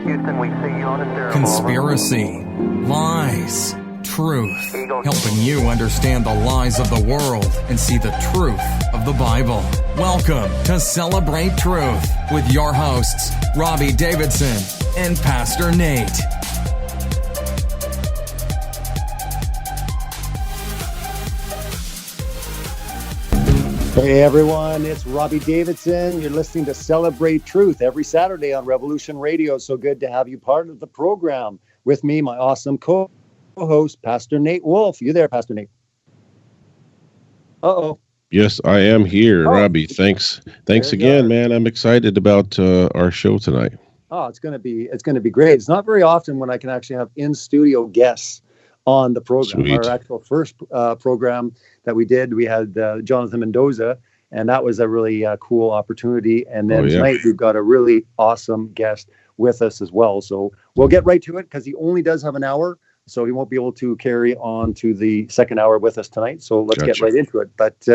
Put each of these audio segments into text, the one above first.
Houston, we see you on the stereo. Conspiracy, lies, truth, helping you understand the lies of the world and see the truth of the Bible. Welcome to Celebrate Truth with your hosts, Robbie Davidson and Pastor Nate. Hey everyone, it's Robbie Davidson. You're listening to Celebrate Truth every Saturday on Revolution Radio. So good to have you part of the program. With me, my awesome co-host, Pastor Nate Wolfe. You there, Pastor Nate? Uh-oh. Yes, I am here, Robbie. Thanks again, man. I'm excited about our show tonight. Oh, it's gonna be great. It's not very often when I can actually have in-studio guests on the program. Sweet. Our actual first program that we did, we had Jonathan Mendoza, and that was a really cool opportunity. And then tonight we've got a really awesome guest with us as well. So we'll get right to it because he only does have an hour, so he won't be able to carry on to the second hour with us tonight. So let's get right into it. But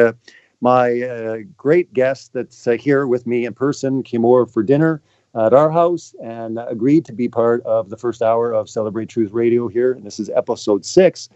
my great guest that's here with me in person came over for dinner at our house and agreed to be part of the first hour of Celebrate Truth Radio here. And this is episode 6.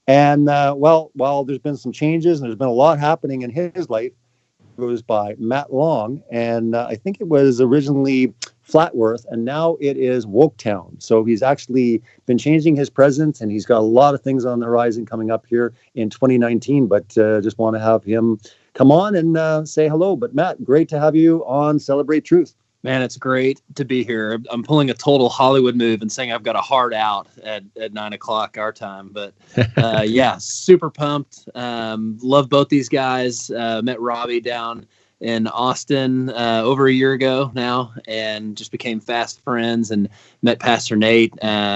And while there's been some changes and there's been a lot happening in his life, it goes by Matt Long. And I think it was originally Flatworth, and now it is Woketown. So he's actually been changing his presence, and he's got a lot of things on the horizon coming up here in 2019. But just want to have him come on and say hello. But Matt, great to have you on Celebrate Truth. Man, it's great to be here. I'm pulling a total Hollywood move and saying I've got a hard out at 9 o'clock our time. But yeah, super pumped. Love both these guys. Met Robbie down in Austin over a year ago now and just became fast friends, and met Pastor Nate at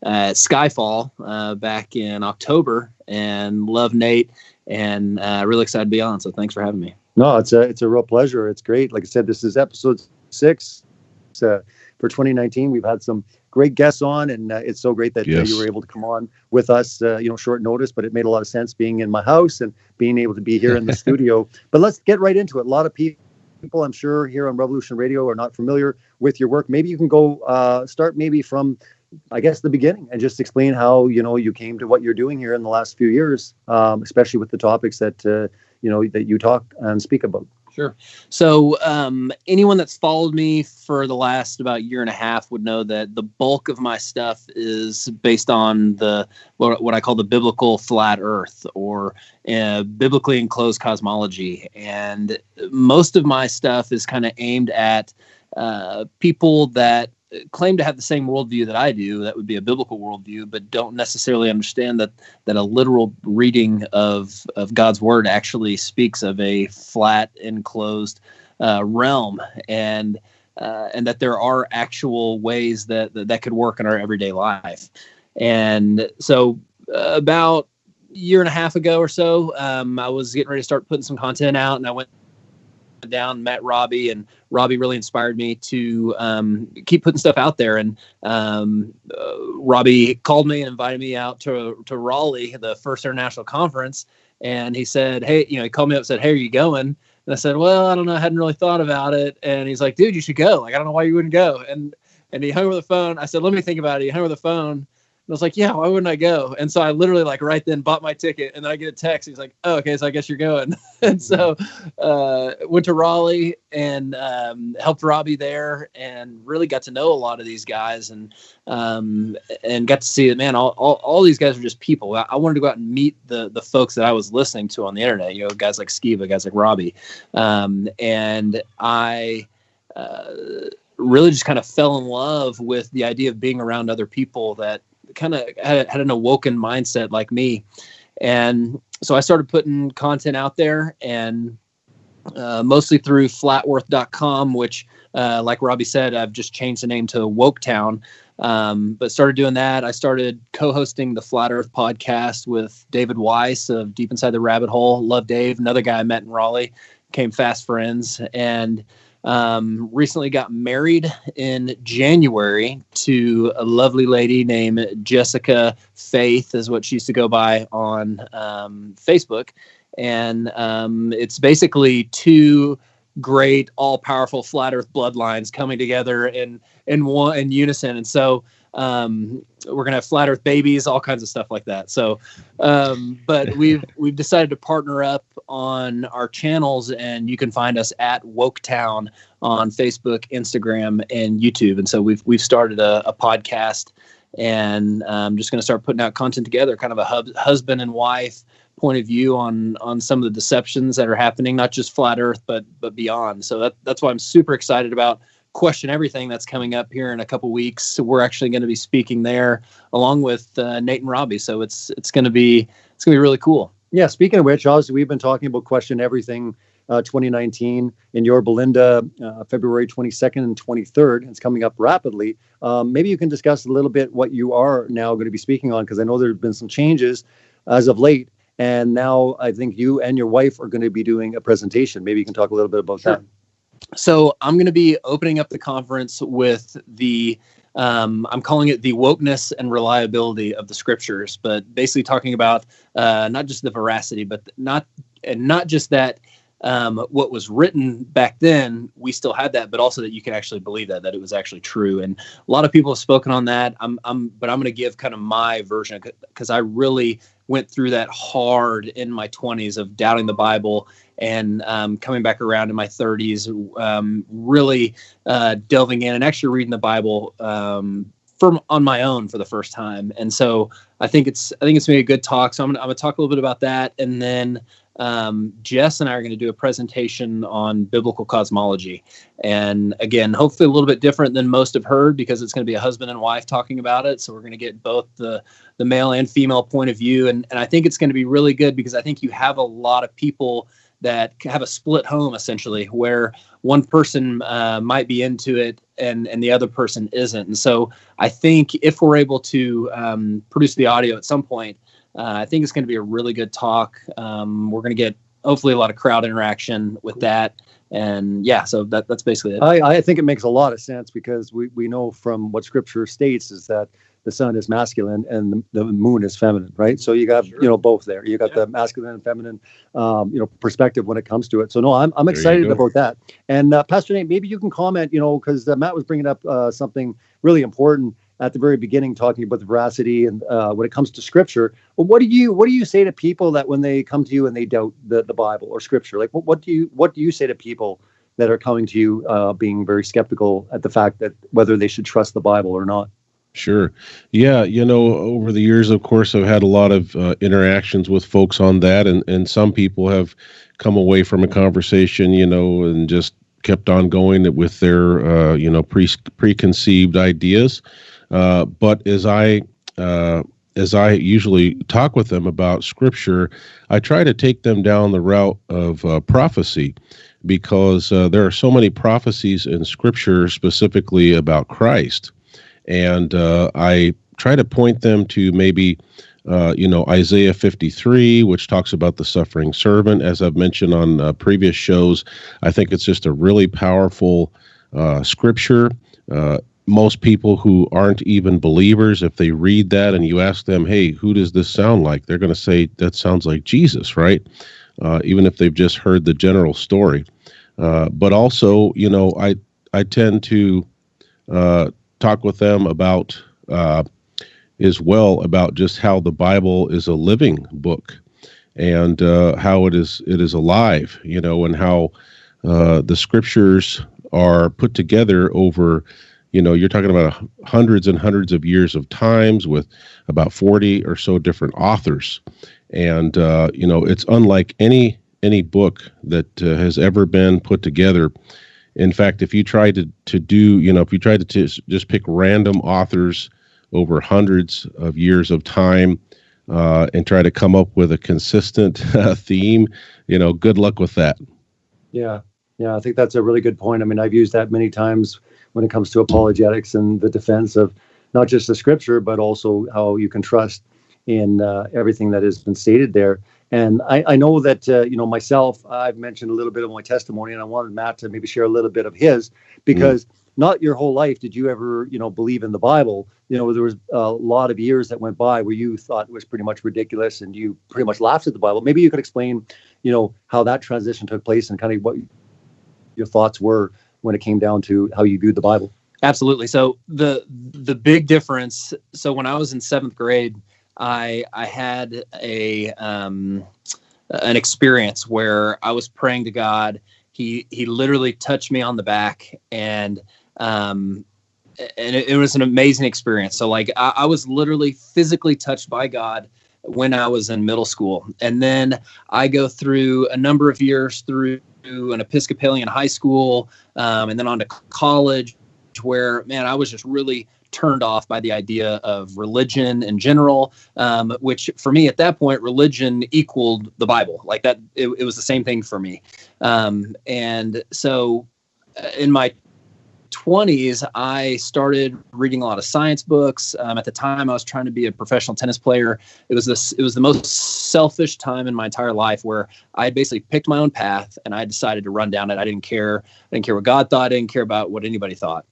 Skyfall back in October, and love Nate and really excited to be on. So thanks for having me. No, it's a real pleasure. It's great. Like I said, this is episode 6 for 2019. We've had some great guests on, and it's so great that you were able to come on with us, short notice, but it made a lot of sense being in my house and being able to be here in the studio. But let's get right into it. A lot of people, I'm sure, here on Revolution Radio are not familiar with your work. Maybe you can go start maybe from, I guess, the beginning and just explain how, you came to what you're doing here in the last few years, especially with the topics that, that you talk and speak about. Sure. So anyone that's followed me for the last about year and a half would know that the bulk of my stuff is based on what I call the biblical flat earth, or biblically enclosed cosmology. And most of my stuff is kind of aimed at people that claim to have the same worldview that I do. That would be a biblical worldview, but don't necessarily understand that a literal reading of God's word actually speaks of a flat, enclosed realm, and that there are actual ways that could work in our everyday life. And so about a year and a half ago or so, I was getting ready to start putting some content out, and I went down, met Robbie, and Robbie really inspired me to keep putting stuff out there. And Robbie called me and invited me out to Raleigh, the first international conference. And he said, hey, he called me up and said, hey, are you going? And I said, well, I don't know. I hadn't really thought about it. And he's like, dude, you should go. Like, I don't know why you wouldn't go. And he hung over the phone. I said, let me think about it. He hung over the phone. And I was like, yeah, why wouldn't I go? And so I literally right then bought my ticket, and then I get a text. He's like, oh, okay, so I guess you're going. And so went to Raleigh and helped Robbie there, and really got to know a lot of these guys, and got to see that, man, all these guys are just people. I wanted to go out and meet the folks that I was listening to on the internet, guys like Skiba, guys like Robbie. And I really just kind of fell in love with the idea of being around other people that kind of had an awoken mindset like me. And so I started putting content out there, and mostly through flatworth.com, which like Robbie said, I've just changed the name to Woketown. But started doing that. I started co-hosting the Flat Earth podcast with David Weiss of Deep Inside the Rabbit Hole. Love Dave, another guy I met in Raleigh, became fast friends, and recently got married in January to a lovely lady named Jessica Faith, is what she used to go by on Facebook. And it's basically two great, all-powerful flat Earth bloodlines coming together in unison. And so we're gonna have flat Earth babies, all kinds of stuff like that. So, but we've decided to partner up on our channels, and you can find us at Woketown on Facebook, Instagram, and YouTube. And so we've started a podcast, and I'm just going to start putting out content together, kind of a husband and wife point of view on some of the deceptions that are happening, not just flat Earth, but beyond. So that's why I'm super excited about Question Everything that's coming up here in a couple weeks. We're actually going to be speaking there along with Nate and Robbie. So it's going to be really cool. Yeah. Speaking of which, obviously we've been talking about Question Everything 2019 in Yorba Linda, February 22nd and 23rd. It's coming up rapidly. Maybe you can discuss a little bit what you are now going to be speaking on, because I know there have been some changes as of late. And now I think you and your wife are going to be doing a presentation. Maybe you can talk a little bit about that. So I'm going to be opening up the conference with the, I'm calling it the wokeness and reliability of the scriptures, but basically talking about not just the veracity, but not just that what was written back then, we still had that, but also that you can actually believe that it was actually true. And a lot of people have spoken on that. But I'm going to give kind of my version, because I really went through that hard in my 20s of doubting the Bible, and coming back around in my 30s, really delving in and actually reading the Bible on my own for the first time. And so I think it's going to be a good talk. So I'm going to talk a little bit about that, and then Jess and I are going to do a presentation on biblical cosmology. And again, hopefully a little bit different than most have heard, because it's going to be a husband and wife talking about it. So we're going to get both the male and female point of view. And I think it's going to be really good, because I think you have a lot of people that have a split home, essentially, where one person might be into it and the other person isn't. And so I think if we're able to produce the audio at some point, I think it's going to be a really good talk. We're going to get hopefully a lot of crowd interaction with that. And yeah, so that's basically it. I think it makes a lot of sense, because we know from what Scripture states is that the sun is masculine and the moon is feminine, right? So you got both there. You got the masculine and feminine perspective when it comes to it. So no, I'm excited about that. And Pastor Nate, maybe you can comment, because Matt was bringing up something really important at the very beginning, talking about the veracity and when it comes to Scripture. Well, what do you say to people that when they come to you and they doubt the Bible or Scripture? Like, what do you say to people that are coming to you being very skeptical at the fact that whether they should trust the Bible or not? Sure. Yeah. Over the years, of course, I've had a lot of interactions with folks on that, and some people have come away from a conversation, and just kept on going with their, preconceived ideas. But as I usually talk with them about Scripture, I try to take them down the route of prophecy, because there are so many prophecies in Scripture specifically about Christ. And I try to point them to maybe, Isaiah 53, which talks about the suffering servant. As I've mentioned on previous shows, I think it's just a really powerful scripture. Most people who aren't even believers, if they read that and you ask them, hey, who does this sound like? They're going to say, that sounds like Jesus, right? Even if they've just heard the general story. But also, I tend to talk with them about as well about just how the Bible is a living book, and how it is alive, and how the Scriptures are put together over, you're talking about hundreds and hundreds of years of times with about 40 or so different authors, and it's unlike any book that has ever been put together. In fact, if you tried to do, if you tried to just pick random authors over hundreds of years of time and try to come up with a consistent theme, good luck with that. Yeah, I think that's a really good point. I mean, I've used that many times when it comes to apologetics and the defense of not just the Scripture, but also how you can trust in everything that has been stated there. And I know that, myself, I've mentioned a little bit of my testimony, and I wanted Matt to maybe share a little bit of his, because not your whole life did you ever, believe in the Bible. There was a lot of years that went by where you thought it was pretty much ridiculous and you pretty much laughed at the Bible. Maybe you could explain, how that transition took place and kind of what your thoughts were when it came down to how you viewed the Bible. Absolutely. So the big difference. So when I was in 7th grade, I had an experience where I was praying to God. He literally touched me on the back, and it was an amazing experience. So like I was literally physically touched by God when I was in middle school. And then I go through a number of years through an Episcopalian high school, and then on to college, where, man, I was just really turned off by the idea of religion in general, which for me at that point, religion equaled the Bible. Like that, it was the same thing for me. And so in my 20s, I started reading a lot of science books. At the time, I was trying to be a professional tennis player. It was the most selfish time in my entire life, where I had basically picked my own path and I decided to run down it. I didn't care what God thought. I didn't care about what anybody thought.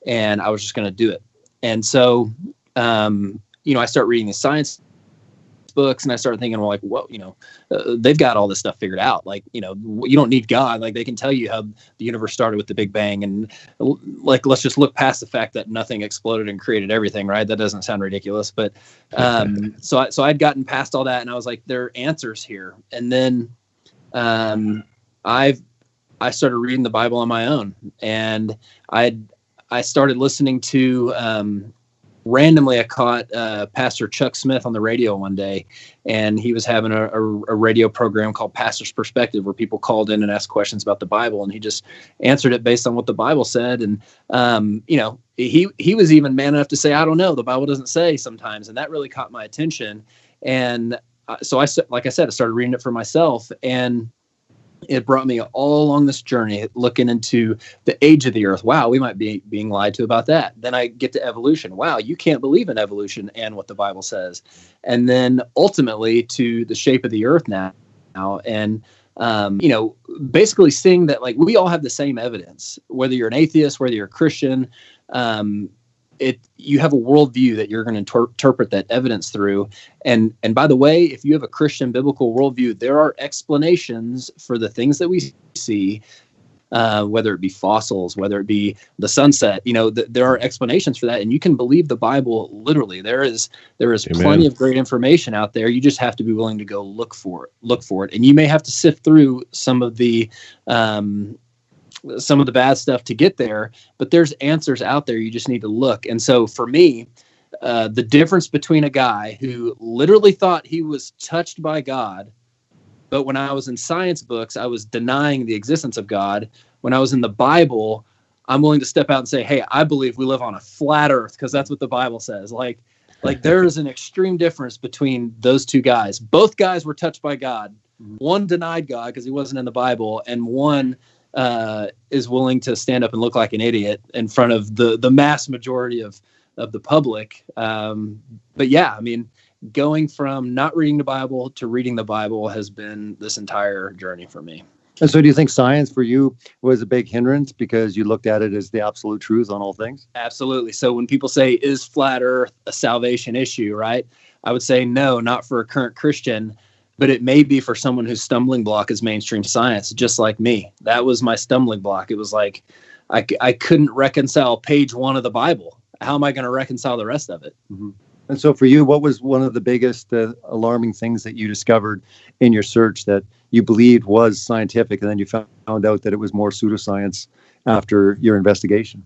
And I was just going to do it. And so, I started reading these science books, and I started thinking, well, like, whoa, they've got all this stuff figured out. Like, you don't need God. Like, they can tell you how the universe started with the Big Bang. And like, let's just look past the fact that nothing exploded and created everything, right? That doesn't sound ridiculous. But so I'd gotten past all that, and I was like, there are answers here. And then I started reading the Bible on my own, and I started listening to, randomly I caught Pastor Chuck Smith on the radio one day, and he was having a radio program called Pastor's Perspective, where people called in and asked questions about the Bible, and he just answered it based on what the Bible said. And, he was even man enough to say, I don't know, the Bible doesn't say sometimes. And that really caught my attention. And so I started reading it for myself, and it brought me all along this journey, looking into the age of the earth. Wow, we might be being lied to about that. Then I get to evolution. Wow, you can't believe in evolution and what the Bible says. And then ultimately to the shape of the earth now. And, basically seeing that, like, we all have the same evidence, whether you're an atheist, whether you're a Christian, you have a worldview that you're going to interpret that evidence through. And by the way, if you have a Christian biblical worldview, there are explanations for the things that we see, whether it be fossils, whether it be the sunset. There are explanations for that, and you can believe the Bible literally. There is Amen. Plenty of great information out there. You just have to be willing to go look for it, and you may have to sift through some of the bad stuff to get there, but there's answers out there. You just need to look. And so for me, the difference between a guy who literally thought he was touched by God, but when I was in science books, I was denying the existence of God. When I was in the Bible, I'm willing to step out and say, hey, I believe we live on a flat earth, because that's what the Bible says. Like there is an extreme difference between those two guys. Both guys were touched by God. One denied God because he wasn't in the Bible, and one is willing to stand up and look like an idiot in front of the mass majority of the public. But yeah, I mean, going from not reading the Bible to reading the Bible has been this entire journey for me. And so do you think science for you was a big hindrance because you looked at it as the absolute truth on all things? Absolutely. So when people say, is flat earth a salvation issue, right? I would say no, not for a current Christian. But it may be for someone whose stumbling block is mainstream science, just like me. That was my stumbling block. It was like I couldn't reconcile page 1 of the Bible. How am I going to reconcile the rest of it? Mm-hmm. And so for you, what was one of the biggest alarming things that you discovered in your search that you believed was scientific, and then you found out that it was more pseudoscience after your investigation?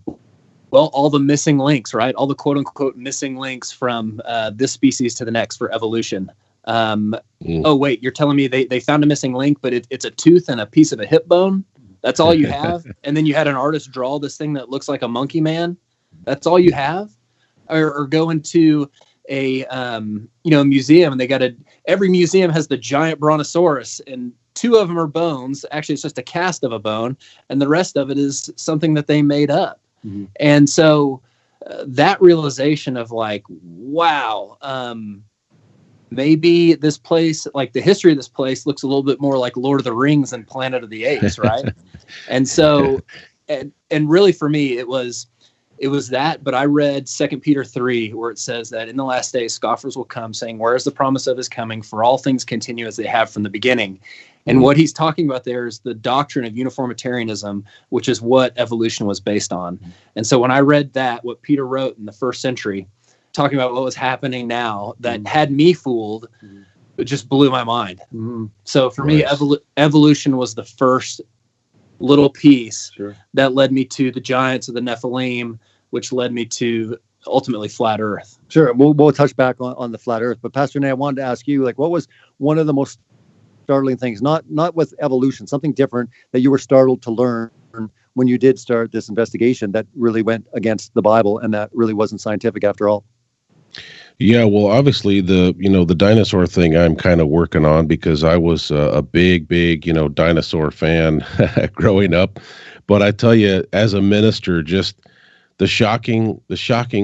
Well, all the missing links, right? All the quote unquote missing links from this species to the next for evolution. Oh, wait, you're telling me they found a missing link, but it's a tooth and a piece of a hip bone? That's all you have? And then you had an artist draw this thing that looks like a monkey man? That's all you have? Or go into a museum, and every museum has the giant brontosaurus, and 2 of them are bones. Actually, it's just a cast of a bone, and the rest of it is something that they made up. Mm-hmm. And so that realization of like, wow, maybe this place, like the history of this place, looks a little bit more like Lord of the Rings than Planet of the Apes, right? And so, and really for me, it was it was that, but I read 2 Peter 3, where it says that in the last days, scoffers will come saying, where is the promise of his coming? For all things continue as they have from the beginning. And what he's talking about there is the doctrine of uniformitarianism, which is what evolution was based on. And so when I read that, what Peter wrote in the first century, talking about what was happening now, that had me fooled, it just blew my mind. So for me, evolution was the first little piece that led me to the giants of the Nephilim, which led me to ultimately flat Earth. Sure, we'll touch back on the flat Earth. But Pastor Nate, I wanted to ask you, like, what was one of the most startling things, not with evolution, something different that you were startled to learn when you did start this investigation that really went against the Bible and that really wasn't scientific after all? Yeah, well, obviously the dinosaur thing I'm kind of working on, because I was a big dinosaur fan growing up. But I tell you, as a minister, just the shocking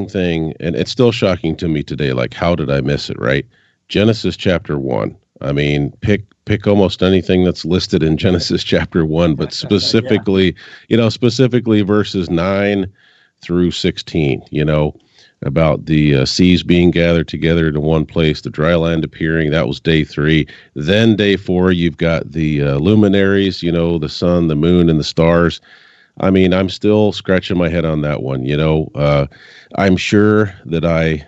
thing, and it's still shocking to me today. Like, how did I miss it? Right? Genesis chapter 1. I mean, pick almost anything that's listed in Genesis chapter 1, but specifically, specifically verses 9 through 16. About the seas being gathered together to one place, the dry land appearing. That was day 3. Then day 4, you've got the luminaries, the sun, the moon, and the stars. I mean, I'm still scratching my head on that one. I'm sure that I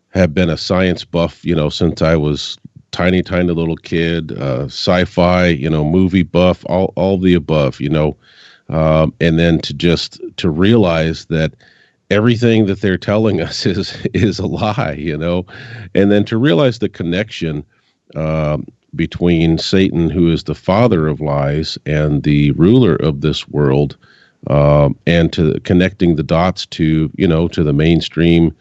have been a science buff, since I was tiny little kid, sci-fi, movie buff, all the above, and then to realize that everything that they're telling us is a lie, and then to realize the connection between Satan, who is the father of lies, and the ruler of this world, and to connecting the dots to the mainstream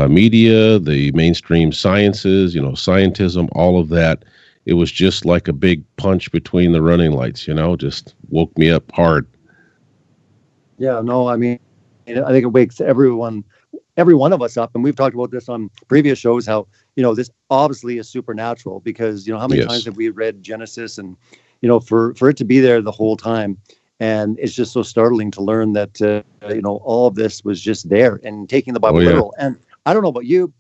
media, the mainstream sciences, scientism, all of that. It was just like a big punch between the running lights, just woke me up hard. Yeah, no, I mean, I think it wakes every one of us up. And we've talked about this on previous shows, how, this obviously is supernatural, because, how many times have we read Genesis and, for it to be there the whole time. And it's just so startling to learn that, all of this was just there and taking the Bible literal. And I don't know about you,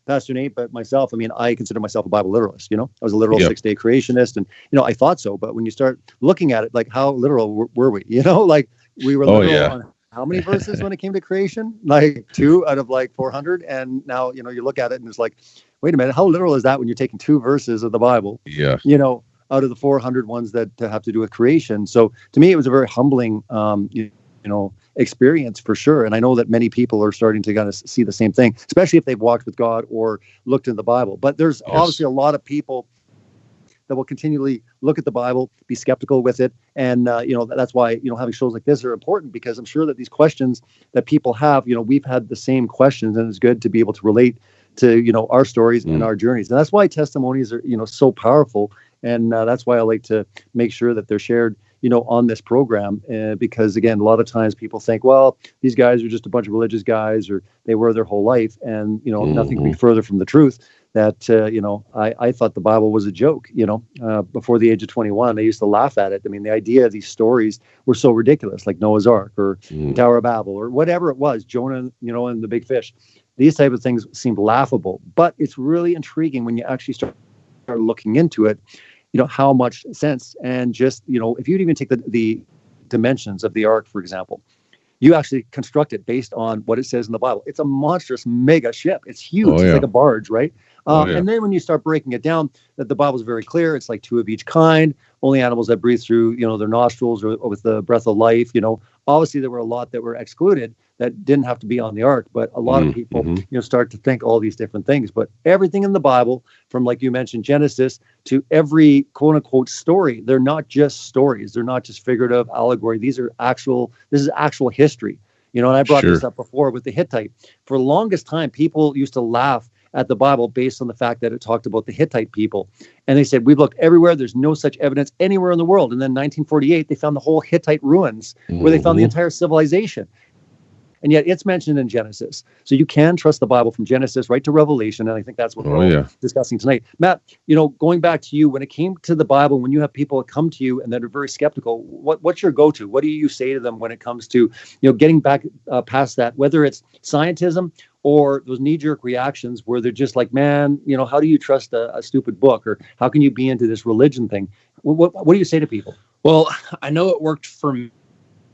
Pastor Nate, but myself, I mean, I consider myself a Bible literalist. I was a literal 6-day creationist, and, I thought so. But when you start looking at it, like, how literal were we? Like, we were literal on how many verses when it came to creation? Like 2 out of like 400. And now, you look at it and it's like, wait a minute, how literal is that when you're taking 2 verses of the Bible? Yeah. Out of the 400 ones that have to do with creation. So to me, it was a very humbling, experience for sure. And I know that many people are starting to kind of see the same thing, especially if they've walked with God or looked in the Bible. But there's obviously a lot of people that will continually look at the Bible, be skeptical with it. And, that's why, having shows like this are important, because I'm sure that these questions that people have, we've had the same questions, and it's good to be able to relate to, our stories and our journeys. And that's why testimonies are, so powerful. And that's why I like to make sure that they're shared, on this program, because again, a lot of times people think, well, these guys are just a bunch of religious guys, or they were their whole life. And, nothing could be further from the truth. That, I thought the Bible was a joke, before the age of 21. I used to laugh at it. I mean, the idea of these stories were so ridiculous, like Noah's Ark or Tower of Babel or whatever it was, Jonah, and the big fish. These type of things seemed laughable, but it's really intriguing when you actually start looking into it, how much sense. And just, if you'd even take the dimensions of the ark, for example, you actually construct it based on what it says in the Bible. It's a monstrous mega ship. It's huge. It's like a barge, right? And then when you start breaking it down, that the Bible is very clear. It's like 2 of each kind, only animals that breathe through, their nostrils or with the breath of life. Obviously there were a lot that were excluded that didn't have to be on the ark, but a lot of people, start to think all these different things. But everything in the Bible, from, like you mentioned, Genesis to every quote unquote story, they're not just stories. They're not just figurative allegory. This is actual history. And I brought this up before with the Hittite. For the longest time, people used to laugh at the Bible based on the fact that it talked about the Hittite people. And they said, we've looked everywhere. There's no such evidence anywhere in the world. And then 1948, they found the whole Hittite ruins where they found the entire civilization. and yet it's mentioned in Genesis. So you can trust the Bible from Genesis right to Revelation, and I think that's what we're all discussing tonight. Matt, going back to you, when it came to the Bible, when you have people that come to you and that are very skeptical, what's your go-to? What do you say to them when it comes to getting back past that, whether it's scientism or those knee-jerk reactions where they're just like, man, how do you trust a stupid book, or how can you be into this religion thing? What do you say to people? Well, I know it worked for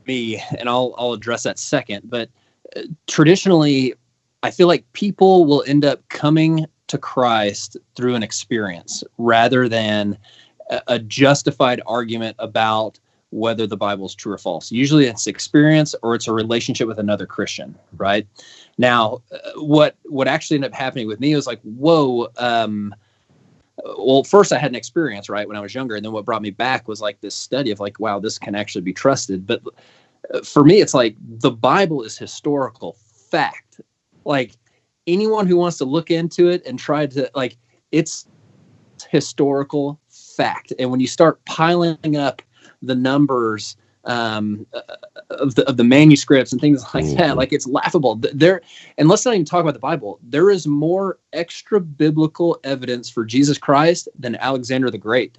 me, and I'll address that second. But traditionally, I feel like people will end up coming to Christ through an experience rather than a justified argument about whether the Bible is true or false. Usually it's experience or it's a relationship with another Christian, right? Now, what actually ended up happening with me was like, whoa, well, first I had an experience, right, when I was younger, and then what brought me back was like this study of like, wow, this can actually be trusted. But for me, it's like the Bible is historical fact. Like anyone who wants to look into it and try to, like, it's historical fact. And when you start piling up the numbers of the manuscripts and things like that, like, it's laughable. And let's not even talk about the Bible. There is more extra biblical evidence for Jesus Christ than Alexander the Great.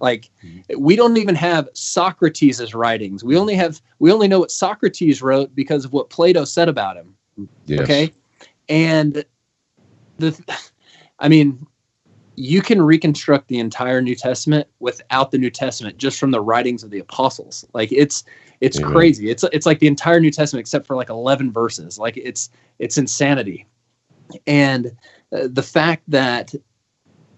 Like, we don't even have Socrates' writings. We only know what Socrates wrote because of what Plato said about him. Yes. Okay, and you can reconstruct the entire New Testament without the New Testament just from the writings of the apostles. Like, it's crazy. It's like the entire New Testament except for like 11 verses. Like, it's insanity. And the fact that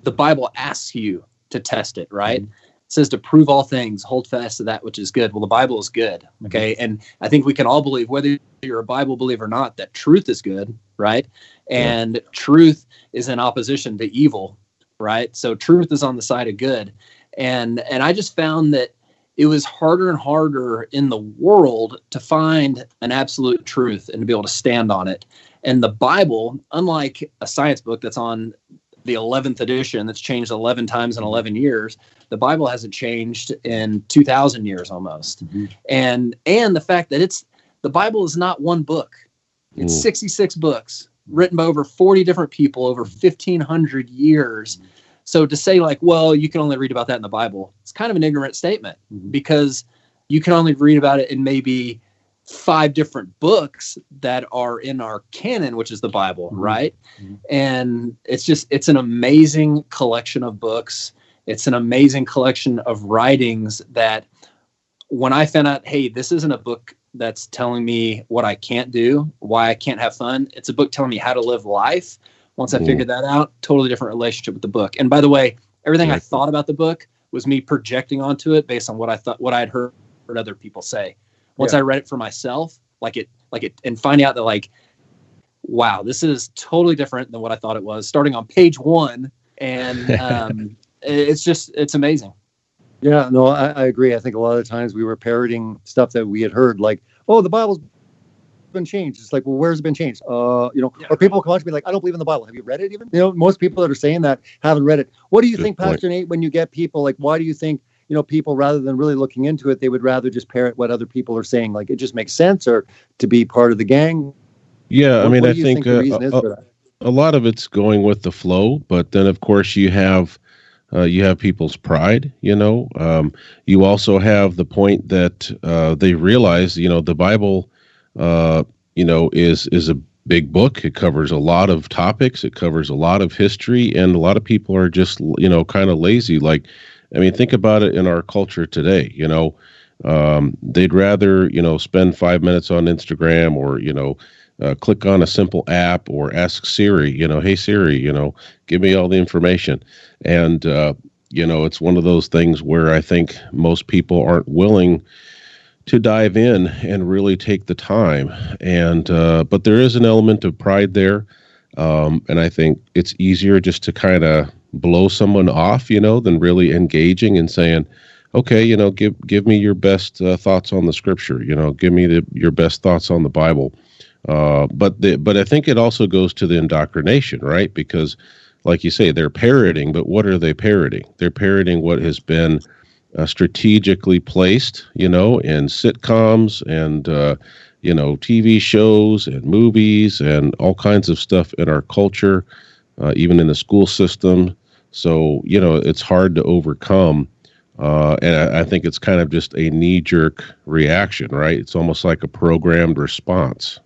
the Bible asks you to test it, right? It says to prove all things, hold fast to that which is good. Well, the Bible is good, okay? And I think we can all believe, whether you're a Bible believer or not, that truth is good, right? And truth is in opposition to evil, right? So truth is on the side of good. And I just found that it was harder and harder in the world to find an absolute truth and to be able to stand on it. And the Bible, unlike a science book that's on the 11th edition that's changed 11 times in 11 years, the Bible hasn't changed in 2,000 years almost. And the fact that the Bible is not one book. It's 66 books written by over 40 different people over 1,500 years. So to say like, well, you can only read about that in the Bible, it's kind of an ignorant statement, because you can only read about it in maybe 5 different books that are in our canon, which is the Bible, right? And it's an amazing collection of books. It's an amazing collection of writings that when I found out, hey, this isn't a book that's telling me what I can't do, why I can't have fun. It's a book telling me how to live life. Once I figured that out, totally different relationship with the book. And by the way, everything I thought about the book was me projecting onto it based on what I'd heard other people say. Once I read it for myself, and finding out that like, wow, this is totally different than what I thought it was, starting on page 1. And it's amazing. Yeah, no, I agree. I think a lot of the times we were parroting stuff that we had heard, like, oh, the Bible's been changed. It's like, well, where's it been changed? Or people come up to me like, I don't believe in the Bible. Have you read it even? Most people that are saying that haven't read it. What do you think, Pastor Nate, when you get people like, why do you think, people, rather than really looking into it, they would rather just parrot what other people are saying? Like, it just makes sense, or to be part of the gang? Yeah, I think the reason is for that? A lot of it's going with the flow, but then of course you have people's pride. You also have the point that they realize, the Bible, is a big book. It covers a lot of topics. It covers a lot of history, and a lot of people are just, kind of lazy. Like, think about it in our culture today. They'd rather, spend 5 minutes on Instagram, or, click on a simple app, or ask Siri, hey Siri, give me all the information. And, it's one of those things where I think most people aren't willing to dive in and really take the time. And, but there is an element of pride there. And I think it's easier just to kind of blow someone off, than really engaging and saying, okay, give me your best thoughts on the scripture, give me your best thoughts on the Bible. But I think it also goes to the indoctrination, right? Because like you say, they're parroting, but what are they parroting? They're parroting what has been strategically placed, in sitcoms TV shows and movies and all kinds of stuff in our culture, even in the school system. So, it's hard to overcome. And I think it's kind of just a knee-jerk reaction, right? It's almost like a programmed response.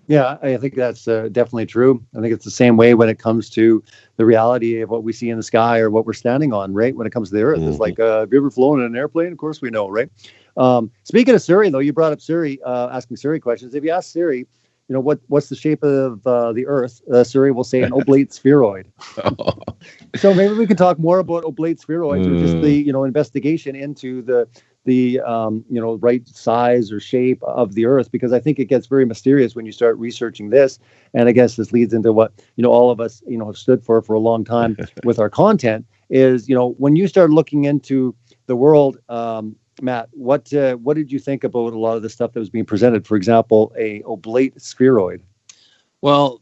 Yeah, I think that's definitely true. I think it's the same way when it comes to the reality of what we see in the sky or what we're standing on, right? When it comes to the Earth, It's like, have you ever flown in an airplane? Of course we know, right? Speaking of Siri, though, you brought up Siri, asking Siri questions. If you ask Siri, what's the shape of the Earth, Siri will say an oblate spheroid. So maybe we can talk more about oblate spheroids or just the investigation into the right size or shape of the Earth, because I think it gets very mysterious when you start researching this. And I guess this leads into what all of us have stood for a long time with our content is when you start looking into the world. Matt, what did you think about a lot of the stuff that was being presented? For example, a oblate spheroid. Well,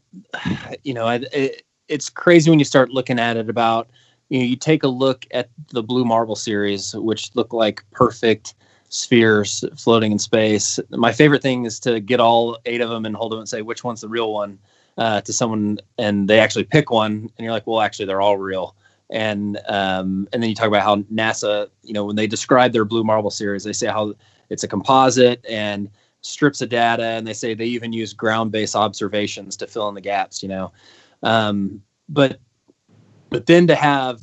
it's crazy when you start looking at it about, you take a look at the Blue Marble series, which look like perfect spheres floating in space. My favorite thing is to get all 8 of them and hold them and say, which one's the real one, to someone, and they actually pick one. And you're like, well, actually, they're all real. And then you talk about how NASA, when they describe their Blue Marble series, they say how it's a composite and strips of data, and they say they even use ground-based observations to fill in the gaps. But then to have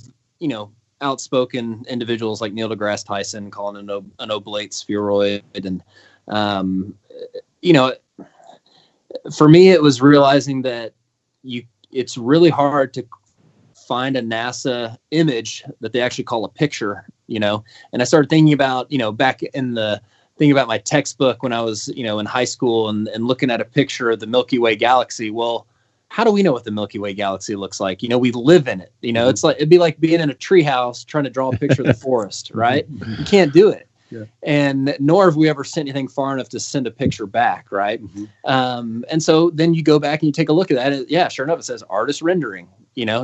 outspoken individuals like Neil deGrasse Tyson calling it an oblate spheroid, and for me it was realizing that it's really hard to find a NASA image that they actually call a picture, and I started thinking about, back in thinking about my textbook when I was, in high school and looking at a picture of the Milky Way galaxy. Well, how do we know what the Milky Way galaxy looks like? We live in it, it's like, it'd be like being in a treehouse trying to draw a picture of the forest, right? You can't do it. Yeah. And nor have we ever sent anything far enough to send a picture back, right? And so then you go back and you take a look at that. And, yeah, sure enough, it says artist rendering,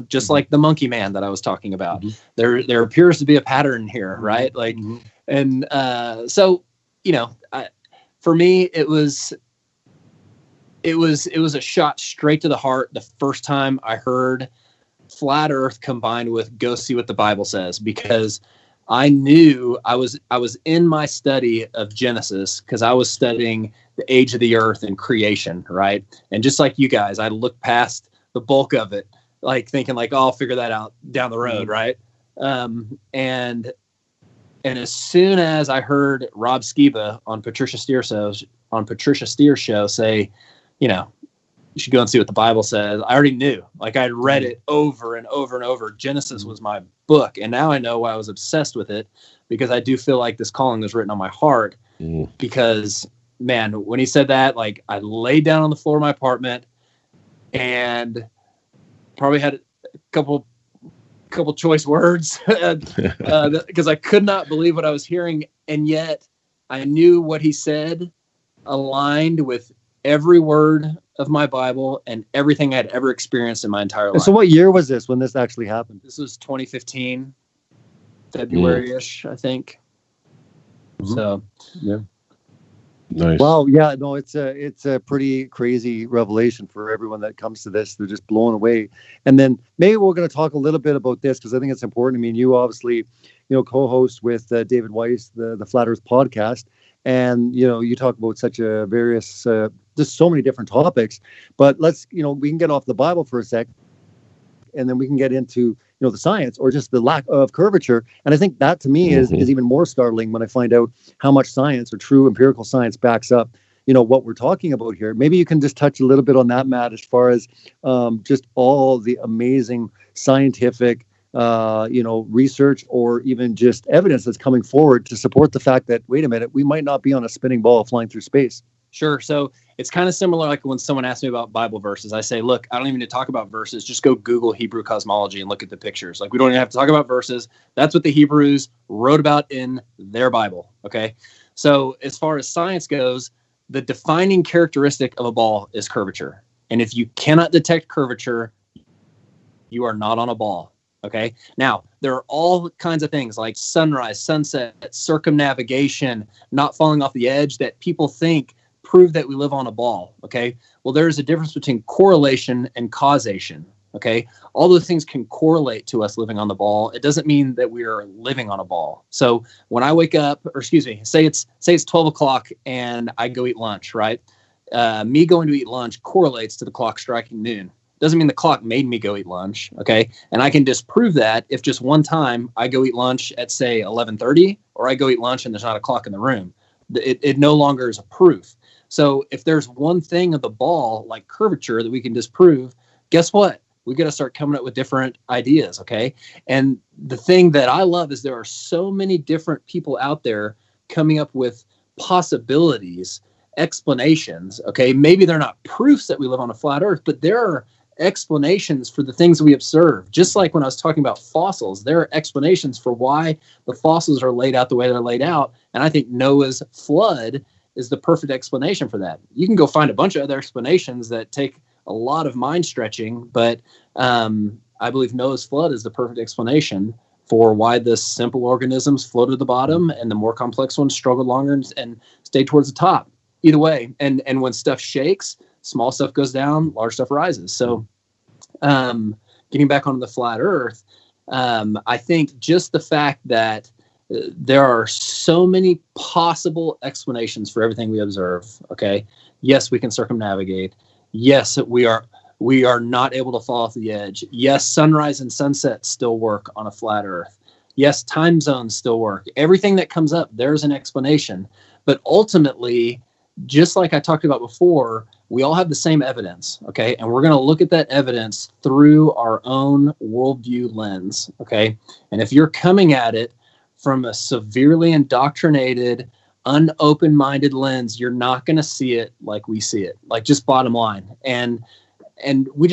just like the monkey man that I was talking about. There appears to be a pattern here, right? Like, and so, for me, it was a shot straight to the heart the first time I heard flat Earth combined with go see what the Bible says, because I knew I was in my study of Genesis because I was studying the age of the Earth and creation, right? And just like you guys, I looked past the bulk of it, like thinking like, oh, I'll figure that out down the road, right? And as soon as I heard Rob Skiba on Patricia Steer's show say, you should go and see what the Bible says, I already knew. Like, I'd read it over and over and over. Genesis was my book, and now I know why I was obsessed with it, because I do feel like this calling was written on my heart. Because, man, when he said that, like, I laid down on the floor of my apartment and probably had a couple choice words because I could not believe what I was hearing, and yet I knew what he said aligned with every word of my Bible and everything I'd ever experienced in my entire life. So what year was this when this actually happened? This was 2015, February-ish, I think. So, yeah. Nice. Wow. Yeah, no, it's a pretty crazy revelation for everyone that comes to this. They're just blown away. And then maybe we're going to talk a little bit about this, because I think it's important. I mean, you obviously, co-host with David Weiss, the Flat Earth podcast. And, you talk about such a various, just so many different topics, but let's, we can get off the Bible for a sec, and then we can get into, the science or just the lack of curvature. And I think that to me is even more startling when I find out how much science or true empirical science backs up, what we're talking about here. Maybe you can just touch a little bit on that, Matt, as far as just all the amazing scientific research or even just evidence that's coming forward to support the fact that, wait a minute, we might not be on a spinning ball flying through space. Sure. So it's kind of similar like when someone asks me about Bible verses. I say, look, I don't even need to talk about verses. Just go Google Hebrew cosmology and look at the pictures. Like, we don't even have to talk about verses. That's what the Hebrews wrote about in their Bible. Okay. So as far as science goes, the defining characteristic of a ball is curvature. And if you cannot detect curvature, you are not on a ball. Okay. Now, there are all kinds of things like sunrise, sunset, circumnavigation, not falling off the edge that people think prove that we live on a ball. Okay. Well, there's a difference between correlation and causation. Okay. All those things can correlate to us living on the ball. It doesn't mean that we are living on a ball. So when I wake up, or excuse me, say it's 12 o'clock and I go eat lunch, right? Me going to eat lunch correlates to the clock striking noon. Doesn't mean the clock made me go eat lunch. Okay. And I can disprove that if just one time I go eat lunch at, say, 11:30, or I go eat lunch and there's not a clock in the room. It no longer is a proof. So if there's one thing of the ball, like curvature, that we can disprove, guess what? We got to start coming up with different ideas. Okay. And the thing that I love is there are so many different people out there coming up with possibilities, explanations. Okay. Maybe they're not proofs that we live on a flat earth, but there are explanations for the things we observe. Just like when I was talking about fossils, there are explanations for why the fossils are laid out the way they're laid out. And I think Noah's flood is the perfect explanation for that. You can go find a bunch of other explanations that take a lot of mind stretching, but I believe Noah's flood is the perfect explanation for why the simple organisms floated to the bottom and the more complex ones struggled longer and stayed towards the top. Either way, and when stuff shakes, small stuff goes down, large stuff rises. So getting back onto the flat earth, I think just the fact that there are so many possible explanations for everything we observe. Okay. Yes, we can circumnavigate. Yes, we are not able to fall off the edge. Yes, sunrise and sunset still work on a flat earth. Yes, time zones still work. Everything that comes up, there's an explanation. But ultimately, just like I talked about before, we all have the same evidence, okay? And we're going to look at that evidence through our own worldview lens, okay? And if you're coming at it from a severely indoctrinated, unopen-minded lens, you're not going to see it like we see it, like just bottom line. And we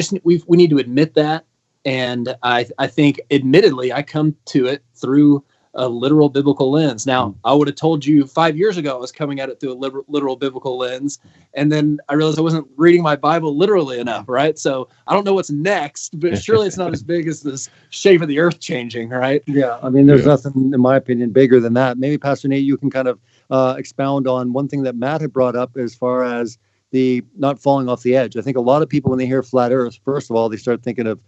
need to admit that. And I think, admittedly, I come to it through a literal biblical lens. Now, I would have told you 5 years ago I was coming at it through a literal biblical lens, and then I realized I wasn't reading my Bible literally enough, right? So I don't know what's next, but surely it's not as big as this shape of the earth changing, right? Yeah, I mean, there's nothing, in my opinion, bigger than that. Maybe, Pastor Nate, you can kind of expound on one thing that Matt had brought up as far as the not falling off the edge. I think a lot of people, when they hear flat earth, first of all, they start thinking of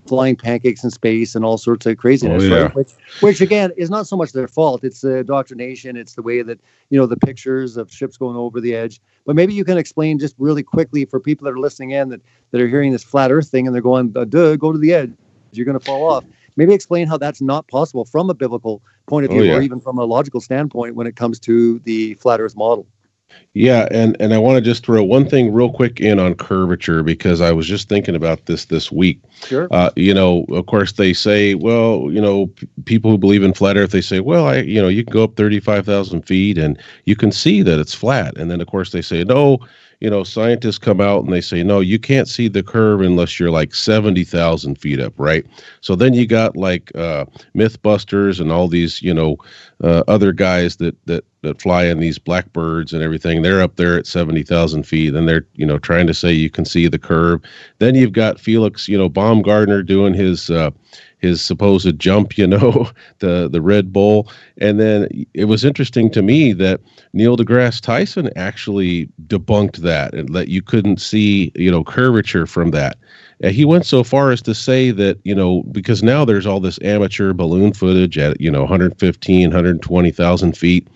flying pancakes in space and all sorts of craziness, right? Which again is not so much their fault. It's the indoctrination. It's the way that, the pictures of ships going over the edge. But maybe you can explain just really quickly for people that are listening in that are hearing this flat earth thing and they're going, duh, go to the edge. You're going to fall off. Maybe explain how that's not possible from a biblical point of view or even from a logical standpoint when it comes to the flat earth model. Yeah, and I want to just throw one thing real quick in on curvature, because I was just thinking about this week. Sure. Of course they say, well, people who believe in flat earth, they say, well, you can go up 35,000 feet and you can see that it's flat. And then of course they say, no, scientists come out and they say, no, you can't see the curve unless you're like 70,000 feet up, right? So then you got like Mythbusters and all these, other guys that fly in these blackbirds and everything. They're up there at 70,000 feet and they're, trying to say you can see the curve. Then you've got Felix, Baumgartner doing his supposed jump, the Red Bull. And then it was interesting to me that Neil deGrasse Tyson actually debunked that and that you couldn't see, curvature from that. He went so far as to say that, because now there's all this amateur balloon footage at, 115, 120,000 feet.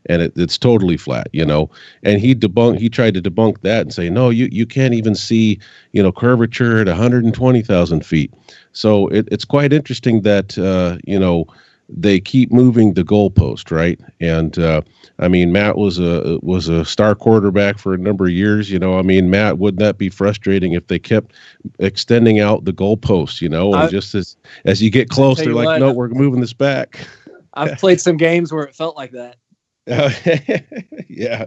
And it's totally flat, and he tried to debunk that and say, no, you can't even see, curvature at 120,000 feet. So it's quite interesting that, they keep moving the goalpost, right? And Matt was a star quarterback for a number of years. Matt, wouldn't that be frustrating if they kept extending out the goalpost? And just as you get close, they're like, no, we're moving this back. I've played some games where it felt like that. Yeah.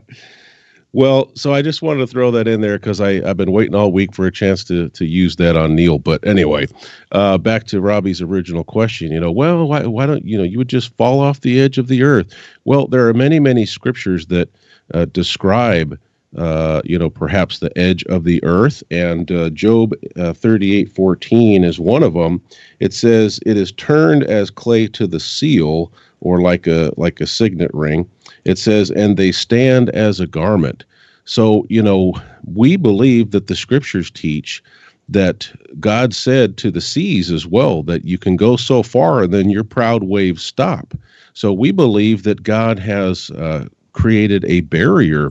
Well, so I just wanted to throw that in there because I've been waiting all week for a chance to use that on Neil. But anyway, back to Robbie's original question, well, why don't, you would just fall off the edge of the earth? Well, there are many, many scriptures that describe, perhaps the edge of the earth. And Job 38:14 is one of them. It says, it is turned as clay to the seal, or like a signet ring. It says, and they stand as a garment. So, we believe that the scriptures teach that God said to the seas as well, that you can go so far and then your proud waves stop. So we believe that God has created a barrier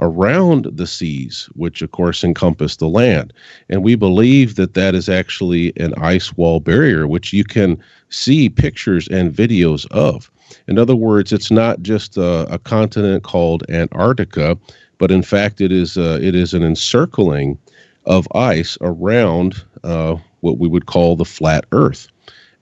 around the seas, which of course encompass the land. And we believe that that is actually an ice wall barrier, which you can see pictures and videos of. In other words, it's not just a continent called Antarctica, but in fact it is an encircling of ice around what we would call the flat Earth.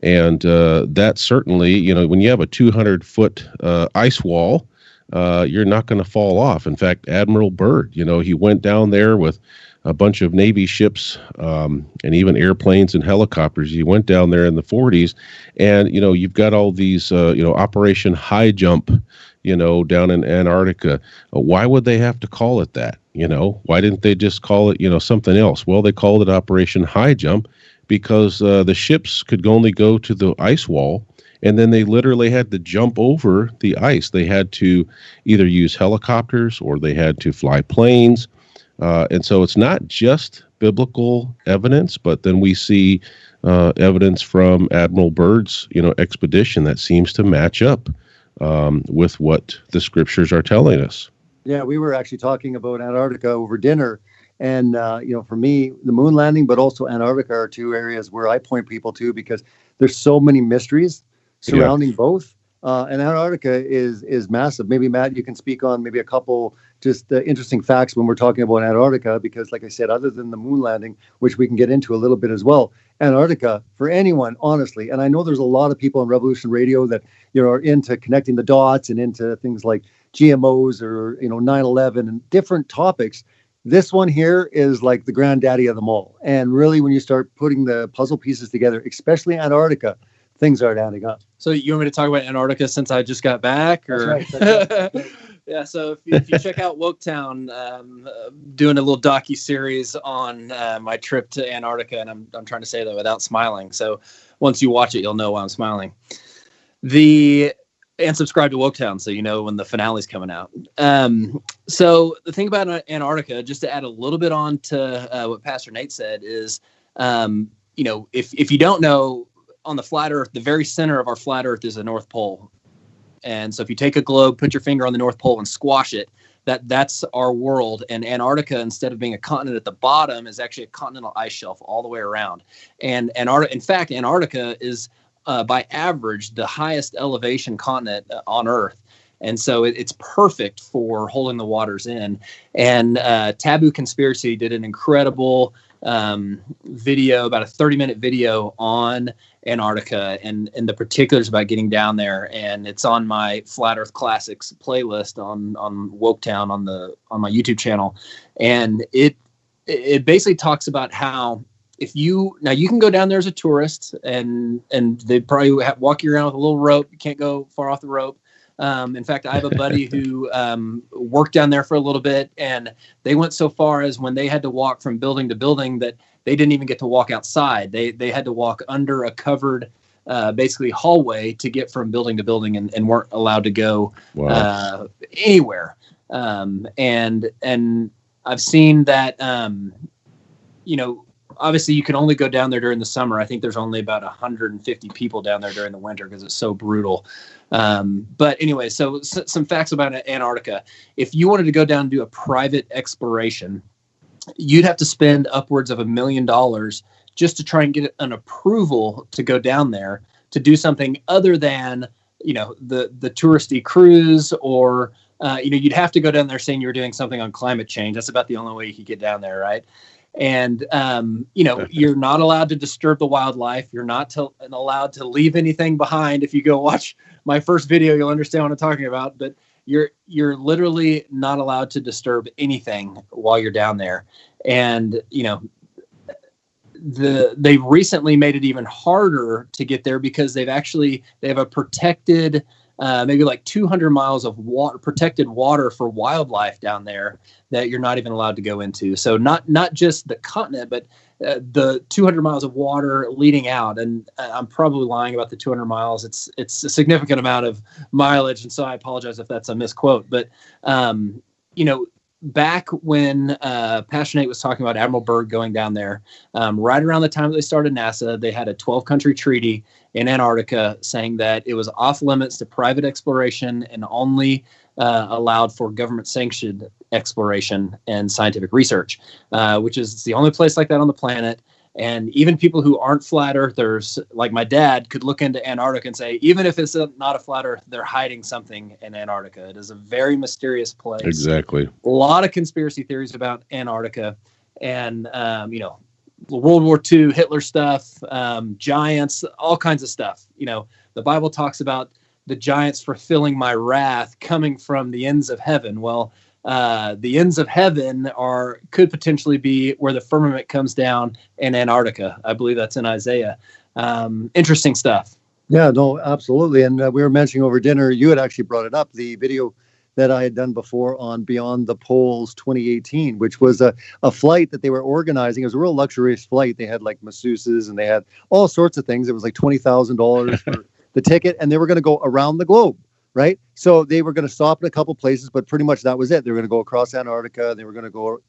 And that certainly, when you have a 200-foot ice wall, you're not going to fall off. In fact, Admiral Byrd, he went down there with a bunch of Navy ships and even airplanes and helicopters. He went down there in the 40s, and, you've got all these, Operation High Jump, down in Antarctica. Why would they have to call it that? Why didn't they just call it, something else? Well, they called it Operation High Jump because the ships could only go to the ice wall, and then they literally had to jump over the ice. They had to either use helicopters or they had to fly planes. And so it's not just biblical evidence, but then we see evidence from Admiral Byrd's, expedition that seems to match up with what the scriptures are telling us. Yeah, we were actually talking about Antarctica over dinner. And, for me, the moon landing, but also Antarctica are two areas where I point people to because there's so many mysteries surrounding both. And Antarctica is massive. Maybe, Matt, you can speak on maybe a couple just interesting facts when we're talking about Antarctica, because like I said, other than the moon landing, which we can get into a little bit as well, Antarctica, for anyone, honestly, and I know there's a lot of people on Revolution Radio that, are into connecting the dots and into things like GMOs or, 9/11 and different topics. This one here is like the granddaddy of them all. And really, when you start putting the puzzle pieces together, especially Antarctica, things are adding up. So you want me to talk about Antarctica since I just got back? Or? That's right. Yeah, so if you check out Woketown, doing a little docu-series on my trip to Antarctica, and I'm trying to say that without smiling. So once you watch it, you'll know why I'm smiling. And subscribe to Woketown so you know when the finale's coming out. So the thing about Antarctica, just to add a little bit on to what Pastor Nate said, is, if you don't know, on the flat Earth, the very center of our flat Earth is the North Pole. And so if you take a globe, put your finger on the North Pole and squash it, that's our world. And Antarctica, instead of being a continent at the bottom, is actually a continental ice shelf all the way around. And in fact, Antarctica is by average the highest elevation continent on Earth. And so it's perfect for holding the waters in. And Taboo Conspiracy did an incredible video, about a 30-minute video on Antarctica and the particulars about getting down there. And it's on my Flat Earth Classics playlist on Woketown on my YouTube channel. And it basically talks about how you can go down there as a tourist and they probably walk you around with a little rope. You can't go far off the rope. In fact, I have a buddy who worked down there for a little bit, and they went so far as when they had to walk from building to building that they didn't even get to walk outside. They had to walk under a covered, basically hallway to get from building to building, and weren't allowed to go anywhere. And I've seen that, obviously you can only go down there during the summer. I think there's only about 150 people down there during the winter because it's so brutal. But anyway, so some facts about Antarctica. If you wanted to go down and do a private exploration, you'd have to spend upwards of $1 million just to try and get an approval to go down there to do something other than, the touristy cruise, or, you'd have to go down there saying you were doing something on climate change. That's about the only way you could get down there, right? And, you're not allowed to disturb the wildlife. You're not allowed to leave anything behind. If you go watch my first video, you'll understand what I'm talking about. But you're literally not allowed to disturb anything while you're down there. And, they've recently made it even harder to get there because they have a protected, maybe like 200 miles of protected water for wildlife down there that you're not even allowed to go into. So not just the continent, but the 200 miles of water leading out. And I'm probably lying about the 200 miles. It's a significant amount of mileage. And so I apologize if that's a misquote, but, back when Pastor Nate was talking about Admiral Byrd going down there, right around the time that they started NASA, they had a 12-country treaty in Antarctica saying that it was off limits to private exploration and only allowed for government-sanctioned exploration and scientific research, which is the only place like that on the planet. And even people who aren't flat earthers, like my dad, could look into Antarctica and say, even if it's not a flat earth, they're hiding something in Antarctica. It is a very mysterious place. Exactly. A lot of conspiracy theories about Antarctica and, World War II, Hitler stuff, giants, all kinds of stuff. The Bible talks about the giants fulfilling my wrath coming from the ends of heaven. Well, the ends of heaven could potentially be where the firmament comes down in Antarctica. I believe that's in Isaiah. Interesting stuff. Yeah, no, absolutely. And we were mentioning over dinner, you had actually brought it up, the video that I had done before on Beyond the Poles 2018, which was a flight that they were organizing. It was a real luxurious flight. They had like masseuses and they had all sorts of things. It was like $20,000 for the ticket, and they were going to go around the globe. Right. So they were going to stop in a couple places, but pretty much that was it. They were going to go across Antarctica. They were going to go,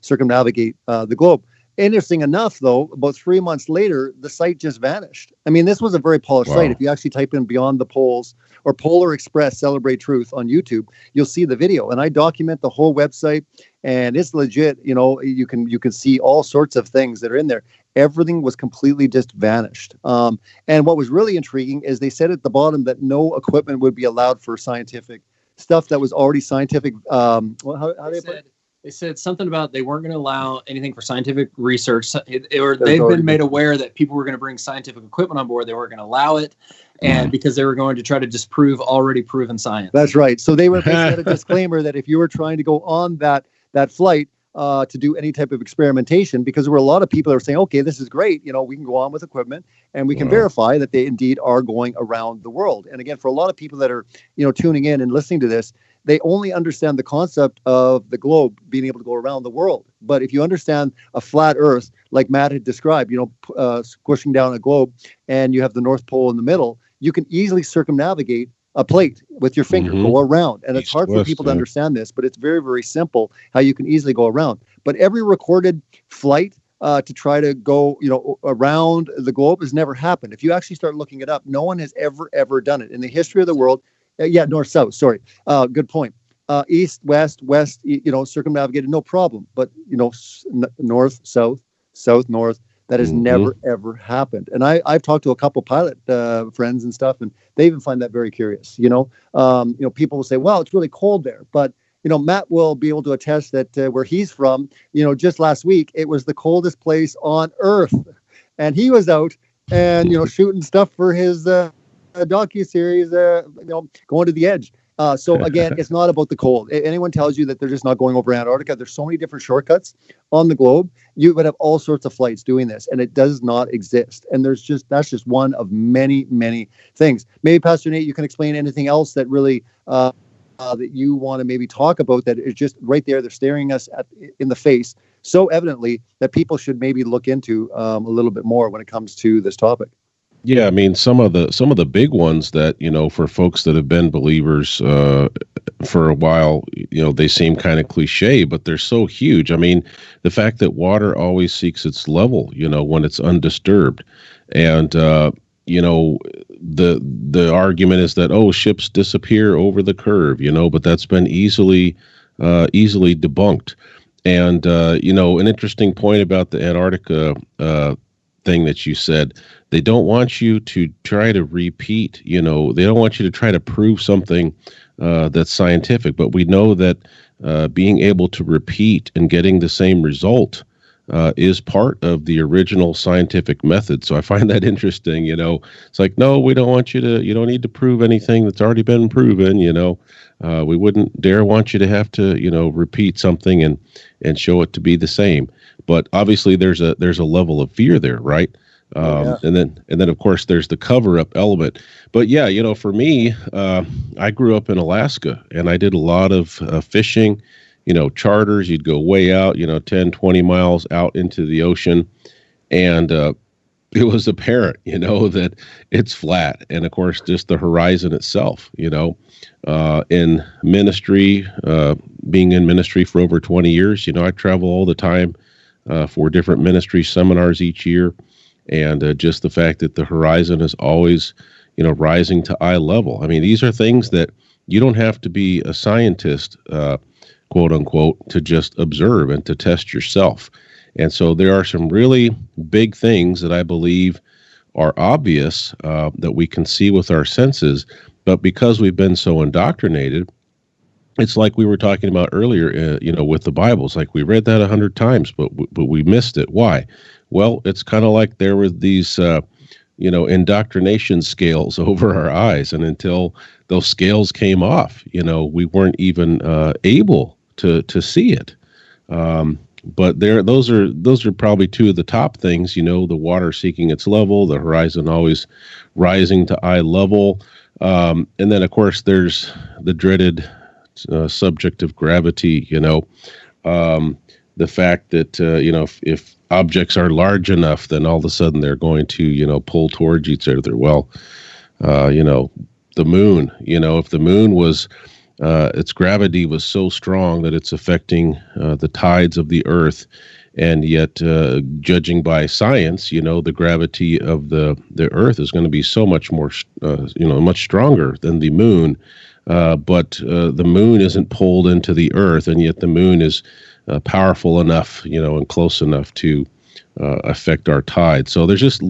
circumnavigate the globe. Interesting enough, though, about 3 months later, the site just vanished. I mean, this was a very polished site. If you actually type in Beyond the Poles or Polar Express Celebrate Truth on YouTube, you'll see the video. And I document the whole website, and it's legit. You can see all sorts of things that are in there. Everything was completely just vanished. And what was really intriguing is they said at the bottom that no equipment would be allowed for scientific stuff that was already scientific. How do they put it? They said something about they weren't going to allow anything for scientific research. They've been made aware that people were going to bring scientific equipment on board. They weren't going to allow it. And because they were going to try to disprove already proven science. That's right. So they basically had a disclaimer that if you were trying to go on that flight, to do any type of experimentation, because there were a lot of people that were saying, okay, this is great. We can go on with equipment and we can verify that they indeed are going around the world. And again, for a lot of people that are, tuning in and listening to this, they only understand the concept of the globe being able to go around the world. But if you understand a flat earth, like Matt had described, squishing down a globe and you have the North Pole in the middle, you can easily circumnavigate a plate with your finger, go around. And it's hard for people to understand this, but it's very, very simple how you can easily go around. But every recorded flight to try to go, around the globe has never happened. If you actually start looking it up, no one has ever done it in the history of the world. North, south, sorry. Good point. East, west, circumnavigated, no problem. But, north, south, north, that has never, ever happened. And I've talked to a couple pilot friends and stuff, and they even find that very curious. People will say, well, it's really cold there. But, Matt will be able to attest that where he's from, just last week, it was the coldest place on Earth. And he was out and, shooting stuff for his docuseries, going to the edge. So again, it's not about the cold. If anyone tells you that they're just not going over Antarctica, there's so many different shortcuts on the globe. You would have all sorts of flights doing this, and it does not exist. And that's just one of many, many things. Maybe Pastor Nate, you can explain anything else that really that you want to maybe talk about that is just right there. They're staring us in the face so evidently that people should maybe look into a little bit more when it comes to this topic. Yeah, I mean, some of the big ones that, for folks that have been believers for a while, they seem kind of cliche, but they're so huge. I mean, the fact that water always seeks its level, when it's undisturbed. And, the argument is that, ships disappear over the curve, but that's been easily debunked. And, an interesting point about the Antarctica thing that you said, they don't want you to try to repeat, they don't want you to try to prove something that's scientific, but we know that being able to repeat and getting the same result is part of the original scientific method. So I find that interesting, it's like, no, we don't want you don't need to prove anything that's already been proven, we wouldn't dare want you to have to, repeat something and show it to be the same. But obviously there's a level of fear there, right? And then of course there's the cover-up element. But yeah, for me, I grew up in Alaska and I did a lot of fishing, charters. You'd go way out, 10, 20 miles out into the ocean. And it was apparent, that it's flat. And of course, just the horizon itself, in ministry, being in ministry for over 20 years. I travel all the time for different ministry seminars each year. And just the fact that the horizon is always, rising to eye level. I mean, these are things that you don't have to be a scientist, quote unquote, to just observe and to test yourself. And so there are some really big things that I believe are obvious that we can see with our senses. But because we've been so indoctrinated, it's like we were talking about earlier, with the Bible. It's like we read that 100 times, but we missed it. Why? Well, it's kind of like there were these, indoctrination scales over our eyes. And until those scales came off, we weren't even able to see it. But those are probably two of the top things. The water seeking its level, the horizon always rising to eye level. And then, of course, there's the dreaded subject of gravity, the fact that, if objects are large enough, then all of a sudden they're going to, pull towards each other. Well, the moon, if the moon was, its gravity was so strong that it's affecting the tides of the earth. And yet, judging by science, the gravity of the earth is going to be so much more, much stronger than the moon. But the moon isn't pulled into the earth, and yet the moon is powerful enough, and close enough to affect our tide. So there's a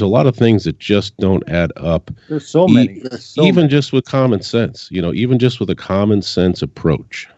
lot of things that just don't add up. There's so many. Even just with common sense, even just with a common sense approach.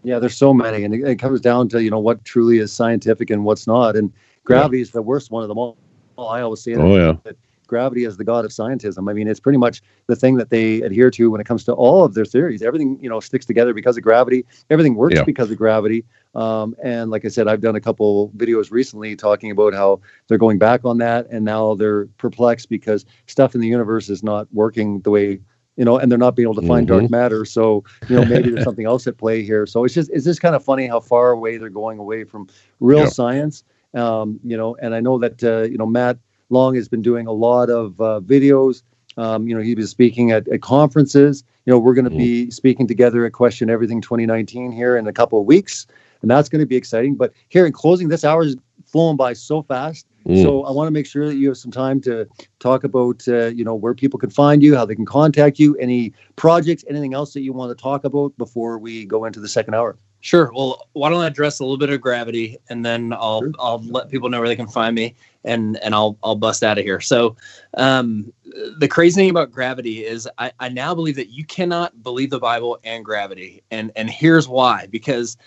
Yeah, there's so many, and it comes down to what truly is scientific and what's not. And gravity is the worst one of them all. I always say that gravity is the god of scientism. I mean, it's pretty much the thing that they adhere to when it comes to all of their theories. Everything sticks together because of gravity. Everything works because of gravity. And like I said, I've done a couple videos recently talking about how they're going back on that, and now they're perplexed because stuff in the universe is not working the way. And they're not being able to find dark matter. So, maybe there's something else at play here. So it's just kind of funny how far away they're going away from real science. And I know that, Matt Long has been doing a lot of videos. He was speaking at conferences. We're going to be speaking together at Question Everything 2019 here in a couple of weeks. And that's going to be exciting. But here in closing, this hour is flown by so fast. So I want to make sure that you have some time to talk about, where people can find you, how they can contact you, any projects, anything else that you want to talk about before we go into the second hour. Sure. Well, why don't I address a little bit of gravity, and then I'll let people know where they can find me, and I'll bust out of here. So the crazy thing about gravity is I now believe that you cannot believe the Bible and gravity. And here's why. Because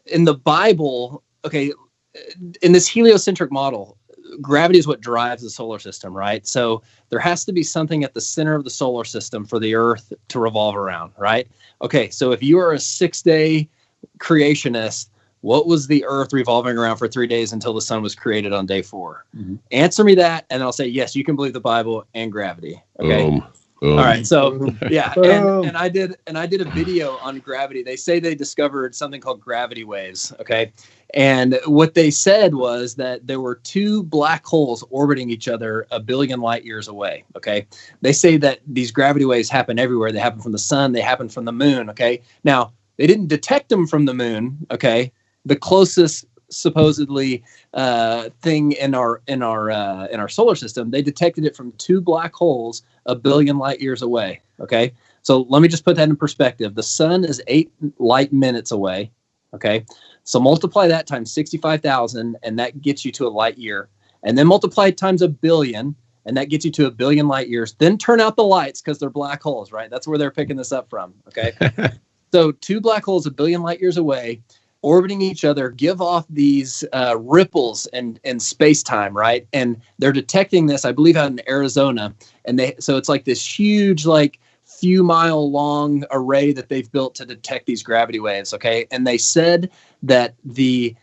in the Bible, in this heliocentric model, gravity is what drives the solar system, right? So there has to be something at the center of the solar system for the Earth to revolve around, right? Okay, so if you are a 6-day creationist, what was the Earth revolving around for 3 days until the sun was created on day 4? Answer me that, and I'll say, yes, you can believe the Bible and gravity. Okay. All right. So and I did a video on gravity. They say they discovered something called gravity waves. Okay. And what they said was that there were 2 black holes orbiting each other 1 billion light years away. Okay. They say that these gravity waves happen everywhere. They happen from the sun. They happen from the moon. Okay. Now, they didn't detect them from the moon. Okay. The closest supposedly thing in our solar system, they detected it from 2 black holes 1 billion light years away. Okay. So let me just put that in perspective. The sun is 8 light minutes away. Okay. So multiply that times 65,000, and that gets you to a light year. And then multiply it times 1 billion, and that gets you to 1 billion light years. Then turn out the lights because they're black holes, right? That's where they're picking this up from. Okay. So 2 black holes 1 billion light years away, orbiting each other, give off these ripples in space-time, right? And they're detecting this, I believe, out in Arizona. And so it's like this huge, few mile long array that they've built to detect these gravity waves. Okay. And they said that the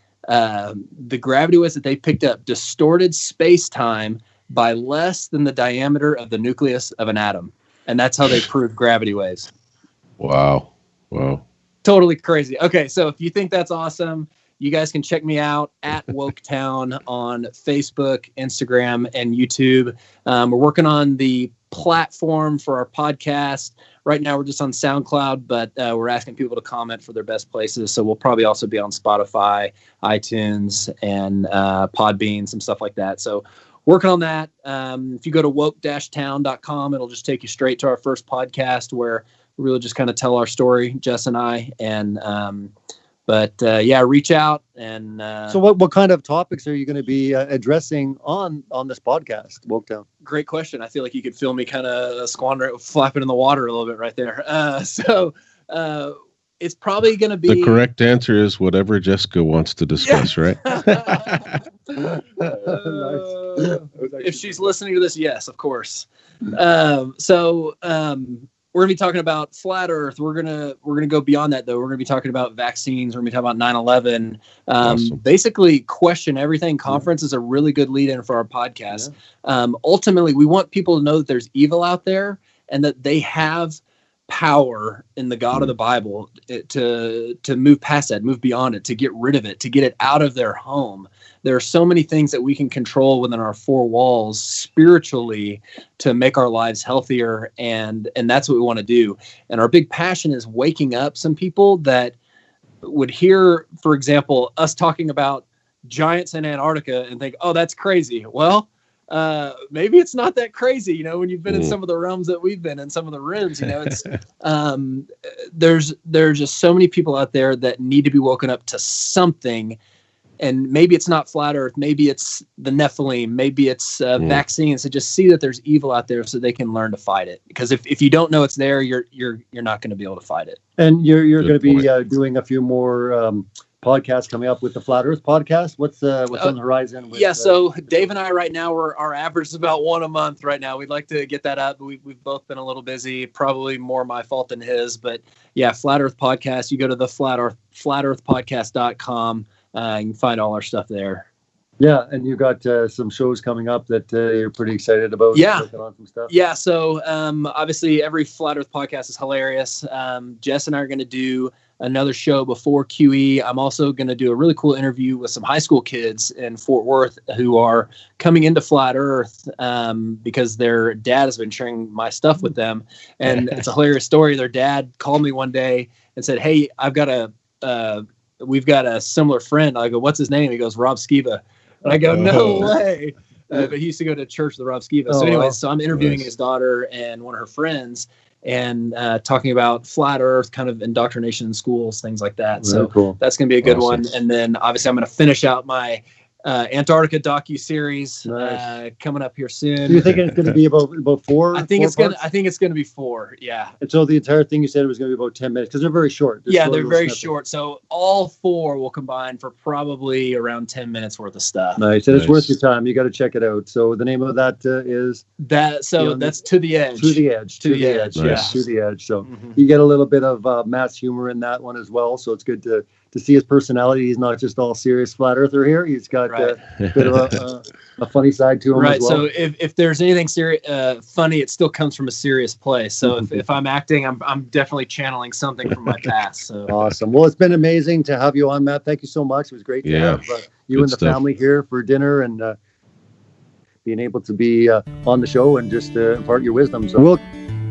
gravity waves that they picked up distorted space-time by less than the diameter of the nucleus of an atom. And that's how they proved gravity waves. Wow. Totally crazy. Okay. So if you think that's awesome, you guys can check me out at Woketown on Facebook, Instagram, and YouTube. We're working on the platform for our podcast. Right now, we're just on SoundCloud, but we're asking people to comment for their best places. So we'll probably also be on Spotify, iTunes, and Podbean, some stuff like that. So working on that. If you go to woke-town.com, it'll just take you straight to our first podcast where we really just kind of tell our story, Jess and I. And reach out. And so what kind of topics are you going to be addressing on this podcast, Woketown? Great question. I feel like you could feel me kind of flapping in the water a little bit right there. It's probably going to be... The correct answer is whatever Jessica wants to discuss, right? If she's listening to this, yes, of course. We're going to be talking about flat Earth. We're going to go beyond that, though. We're going to be talking about vaccines. We're going to be talking about 9/11. Awesome. Basically, Question Everything Conference is a really good lead-in for our podcast. Yeah. Ultimately, we want people to know that there's evil out there and that they have power in the God of the Bible to move past that, move beyond it, to get rid of it, to get it out of their home. There are so many things that we can control within our four walls spiritually to make our lives healthier. And that's what we want to do. And our big passion is waking up some people that would hear, for example, us talking about giants in Antarctica and think, oh, that's crazy. Well, maybe it's not that crazy, when you've been in some of the realms that we've been in, some of the rooms, it's, there's just so many people out there that need to be woken up to something. And maybe it's not flat Earth, maybe it's the Nephilim, maybe it's vaccines. So just see that there's evil out there so they can learn to fight it. Because if you don't know it's there, you're not going to be able to fight it. And you're going to be doing a few more podcasts coming up with the Flat Earth podcast. What's on the horizon? So Dave and I right now, our average is about one a month right now. We'd like to get that up. We've both been a little busy, probably more my fault than his. But yeah, Flat Earth podcast. You go to the flatearthpodcast.com. You can find all our stuff there. Yeah, and you got some shows coming up that you're pretty excited about. Yeah, working on some stuff. Yeah. So obviously, every Flat Earth podcast is hilarious. Jess and I are going to do another show before QE. I'm also going to do a really cool interview with some high school kids in Fort Worth who are coming into Flat Earth because their dad has been sharing my stuff with them, and it's a hilarious story. Their dad called me one day and said, "Hey, we've got a similar friend." I go, "What's his name?" He goes, "Rob Skiba." And I go, "No way." But he used to go to church with Rob Skiba. So anyways, so I'm interviewing his daughter and one of her friends and talking about flat Earth, kind of indoctrination in schools, things like that. Very cool. That's going to be a good one. And then obviously I'm going to finish out my Antarctica docu-series coming up here soon. You're thinking it's going to be about four? I think it's going to be 4. Yeah. And so the entire thing you said was going to be about 10 minutes because they're very short. They're very short. So all 4 will combine for probably around 10 minutes worth of stuff. Nice. And it's worth your time. You got to check it out. So the name of that is that. So that's To the Edge. To the Edge. To the Edge. Nice. Yeah. To the Edge. So you get a little bit of mass humor in that one as well. So it's good to see his personality. He's not just all serious flat earther here. He's got a bit of a funny side to him as well. So if there's anything funny, it still comes from a serious place. So if I'm acting, I'm definitely channeling something from my past. So awesome. Well, it's been amazing to have you on, Matt. Thank you so much. It was great to have you and the family here for dinner and being able to be on the show and just impart your wisdom. So we'll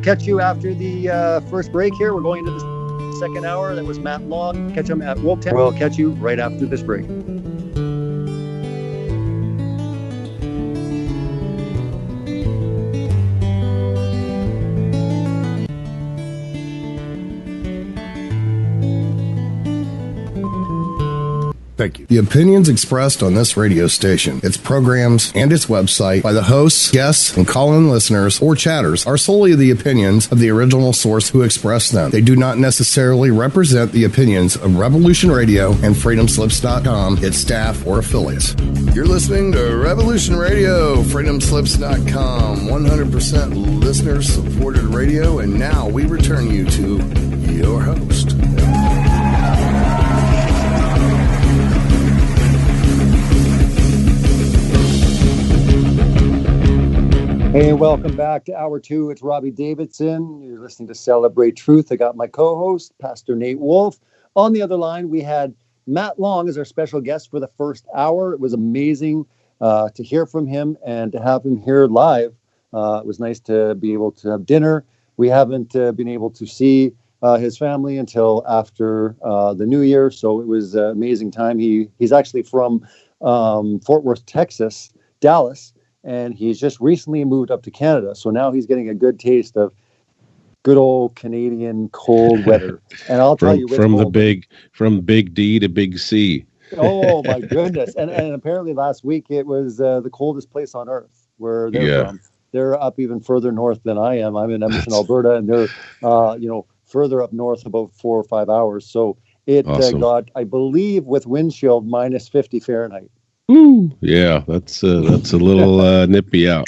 catch you after the first break here. We're going into the second hour. That was Matt Long. Catch him at Woketown. We'll catch you right after this break. Thank you. The opinions expressed on this radio station, its programs, and its website by the hosts, guests, and call-in listeners or chatters are solely the opinions of the original source who expressed them. They do not necessarily represent the opinions of Revolution Radio and FreedomSlips.com, its staff, or affiliates. You're listening to Revolution Radio, FreedomSlips.com, 100% listener-supported radio, and now we return you to your host. Hey, welcome back to Hour 2. It's Robbie Davidson. You're listening to Celebrate Truth. I got my co-host, Pastor Nate Wolfe. On the other line, we had Matt Long as our special guest for the first hour. It was amazing to hear from him and to have him here live It was nice to be able to have dinner. We haven't been able to see his family until after the New Year, so it was an amazing time. He's actually from Fort Worth, Texas, Dallas, and he's just recently moved up to Canada. So now he's getting a good taste of good old Canadian cold weather. And I'll tell you, from big D to big C. Oh my goodness! And apparently last week it was the coldest place on Earth where they're from. They're up even further north than I am. I'm in Edmonton, Alberta, and they're further up north about 4 or 5 hours. So it got, I believe, with wind chill minus 50 Fahrenheit. Ooh, yeah, that's a little nippy out.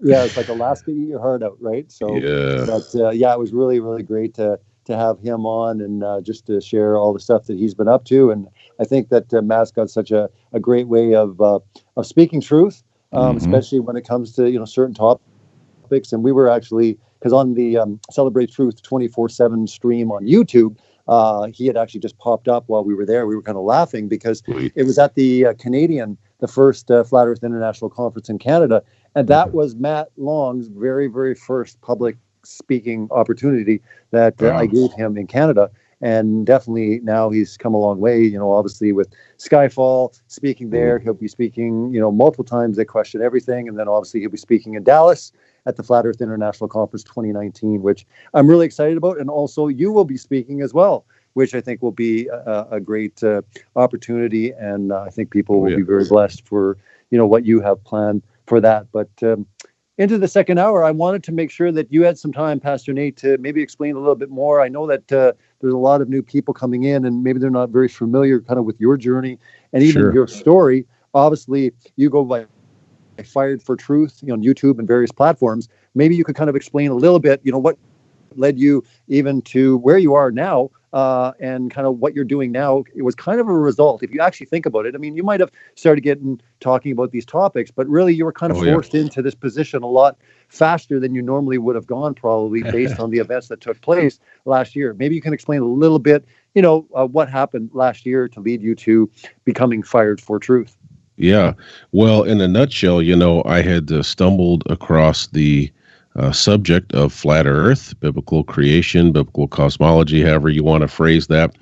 Yeah, it's like Alaska, eat your heart out, right? So, but it was really, really great to have him on and just to share all the stuff that he's been up to. And I think that Matt's got such a great way of speaking truth, especially when it comes to certain topics. And we were actually, because on the Celebrate Truth 24/7 stream on YouTube, he had actually just popped up while we were there. We were kind of laughing because it was at the the first Flat Earth International Conference in Canada. And that was Matt Long's very, very first public speaking opportunity that I gave him in Canada. And definitely now he's come a long way, obviously with Skyfall speaking there. He'll be speaking, multiple times. They question everything. And then obviously he'll be speaking in Dallas at the Flat Earth International Conference 2019, which I'm really excited about. And also you will be speaking as well, which I think will be a great opportunity. And I think people will be very blessed for, what you have planned for that. But into the second hour, I wanted to make sure that you had some time, Pastor Nate, to maybe explain a little bit more. I know that there's a lot of new people coming in, and maybe they're not very familiar kind of with your journey and even your story. Obviously, you go by FiredforTruth on YouTube and various platforms. Maybe you could kind of explain a little bit, what led you even to where you are now, and kind of what you're doing now. It was kind of a result, if you actually think about it. I mean, you might have started talking about these topics, but really you were kind of forced into this position a lot faster than you normally would have gone, probably based on the events that took place last year. Maybe you can explain a little bit, what happened last year to lead you to becoming FiredforTruth. Yeah. Well, in a nutshell, I had stumbled across the subject of flat Earth, biblical creation, biblical cosmology, however you want to phrase that,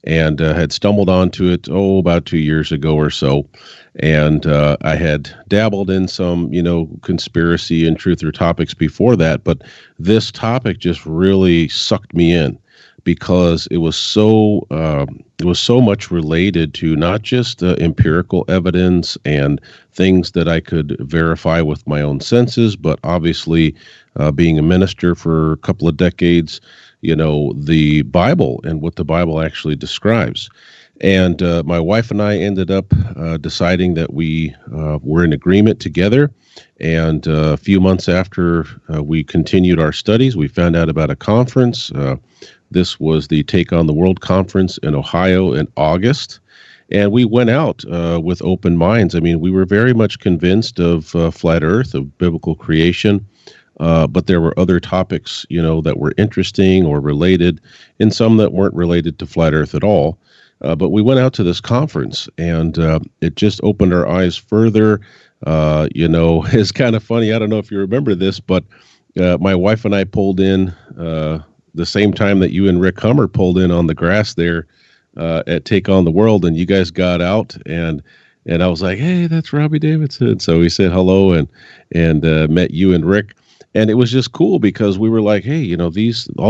and had stumbled onto it, about 2 years ago or so. And I had dabbled in some, conspiracy and truther topics before that, but this topic just really sucked me in because it was so much related to not just empirical evidence and things that I could verify with my own senses, but obviously being a minister for a couple of decades, the Bible and what the Bible actually describes. And my wife and I ended up deciding that we were in agreement together. And a few months after we continued our studies, we found out about a conference. This was the Take on the World conference in Ohio in August. And we went out with open minds. I mean, we were very much convinced of flat Earth, of biblical creation. But there were other topics, that were interesting or related, and some that weren't related to flat Earth at all. But we went out to this conference, and it just opened our eyes further. It's kind of funny. I don't know if you remember this, but my wife and I pulled in the same time that you and Rick Hummer pulled in on the grass there at Take on the World, and you guys got out, and I was like, hey, that's Robbie Davidson. So we said hello and met you and Rick. And it was just cool because we were like, hey, all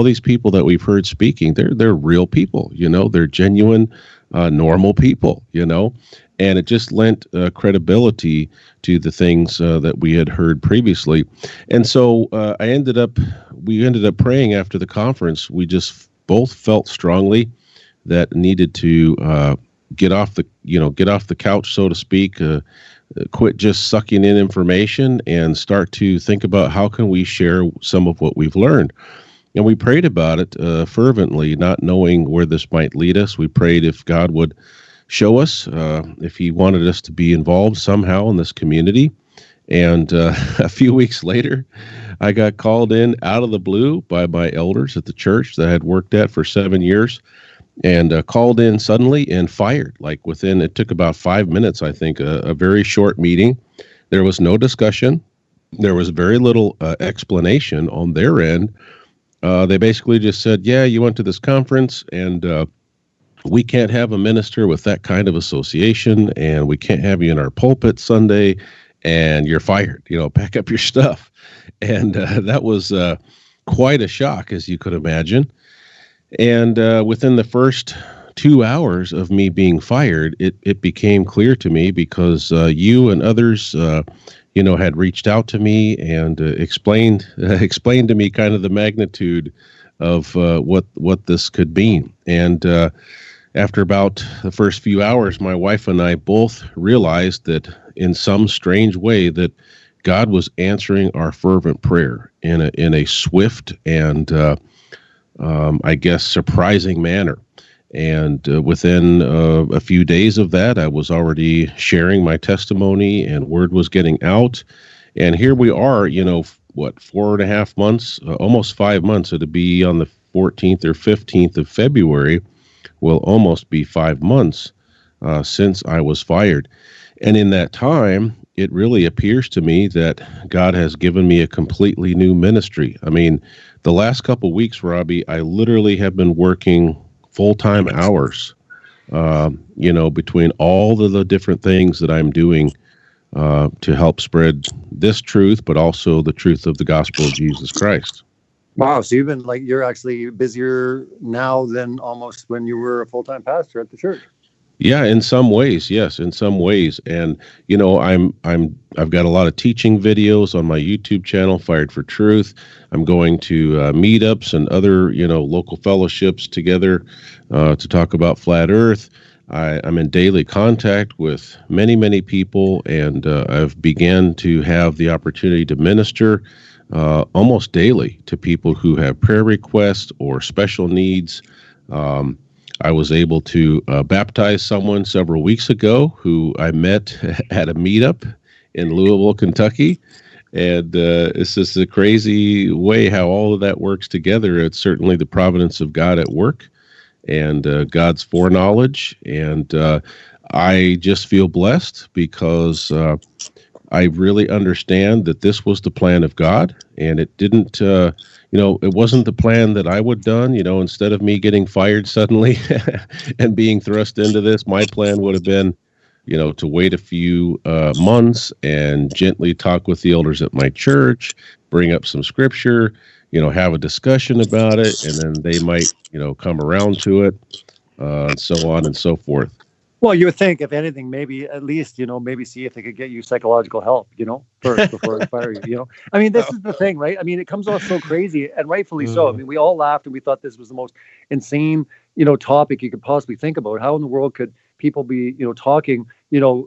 these people that we've heard speaking, they're real people, they're genuine, normal people, and it just lent credibility to the things that we had heard previously. And so we ended up praying after the conference. We just both felt strongly that needed to get off the couch, so to speak, quit just sucking in information and start to think about how can we share some of what we've learned. And we prayed about it fervently, not knowing where this might lead us. We prayed if God would show us, if he wanted us to be involved somehow in this community. And a few weeks later, I got called in out of the blue by my elders at the church that I had worked at for 7 years. And called in suddenly and fired. It took about 5 minutes, I think, a very short meeting. There was no discussion. There was very little explanation on their end. They basically just said, yeah, you went to this conference, and we can't have a minister with that kind of association, and we can't have you in our pulpit Sunday, and you're fired. Pack up your stuff. And that was quite a shock, as you could imagine. And within the first 2 hours of me being fired, it became clear to me, because you and others, had reached out to me and explained to me kind of the magnitude of what this could mean. And after about the first few hours, my wife and I both realized that in some strange way that God was answering our fervent prayer in a swift and I guess surprising manner. And within a few days of that, I was already sharing my testimony, and word was getting out. And here we are, 4.5 months, almost 5 months. It'll be on the 14th or 15th of February, will almost be 5 months since I was fired. And in that time, it really appears to me that God has given me a completely new ministry. I mean, the last couple weeks, Robbie, I literally have been working full-time hours, between all of the different things that I'm doing to help spread this truth, but also the truth of the gospel of Jesus Christ. Wow. So you're actually busier now than almost when you were a full-time pastor at the church. Yeah, in some ways, yes, in some ways. And, I've got a lot of teaching videos on my YouTube channel, FiredforTruth. I'm going to meetups and other, local fellowships together to talk about flat Earth. I'm in daily contact with many, many people, and I've began to have the opportunity to minister almost daily to people who have prayer requests or special needs. I was able to baptize someone several weeks ago who I met at a meetup in Louisville, Kentucky. And it's just a crazy way how all of that works together. It's certainly the providence of God at work and God's foreknowledge. And I just feel blessed because I really understand that this was the plan of God, and it didn't, it wasn't the plan that I would have done. Instead of me getting fired suddenly and being thrust into this, my plan would have been, to wait a few months and gently talk with the elders at my church, bring up some scripture, have a discussion about it, and then they might, come around to it, and so on and so forth. Well, you would think, if anything, maybe at least, maybe see if they could get you psychological help, first before they fire you, I mean, this is the thing, right? I mean, it comes off so crazy, and rightfully so. I mean, we all laughed and we thought this was the most insane, topic you could possibly think about. How in the world could people be, talking,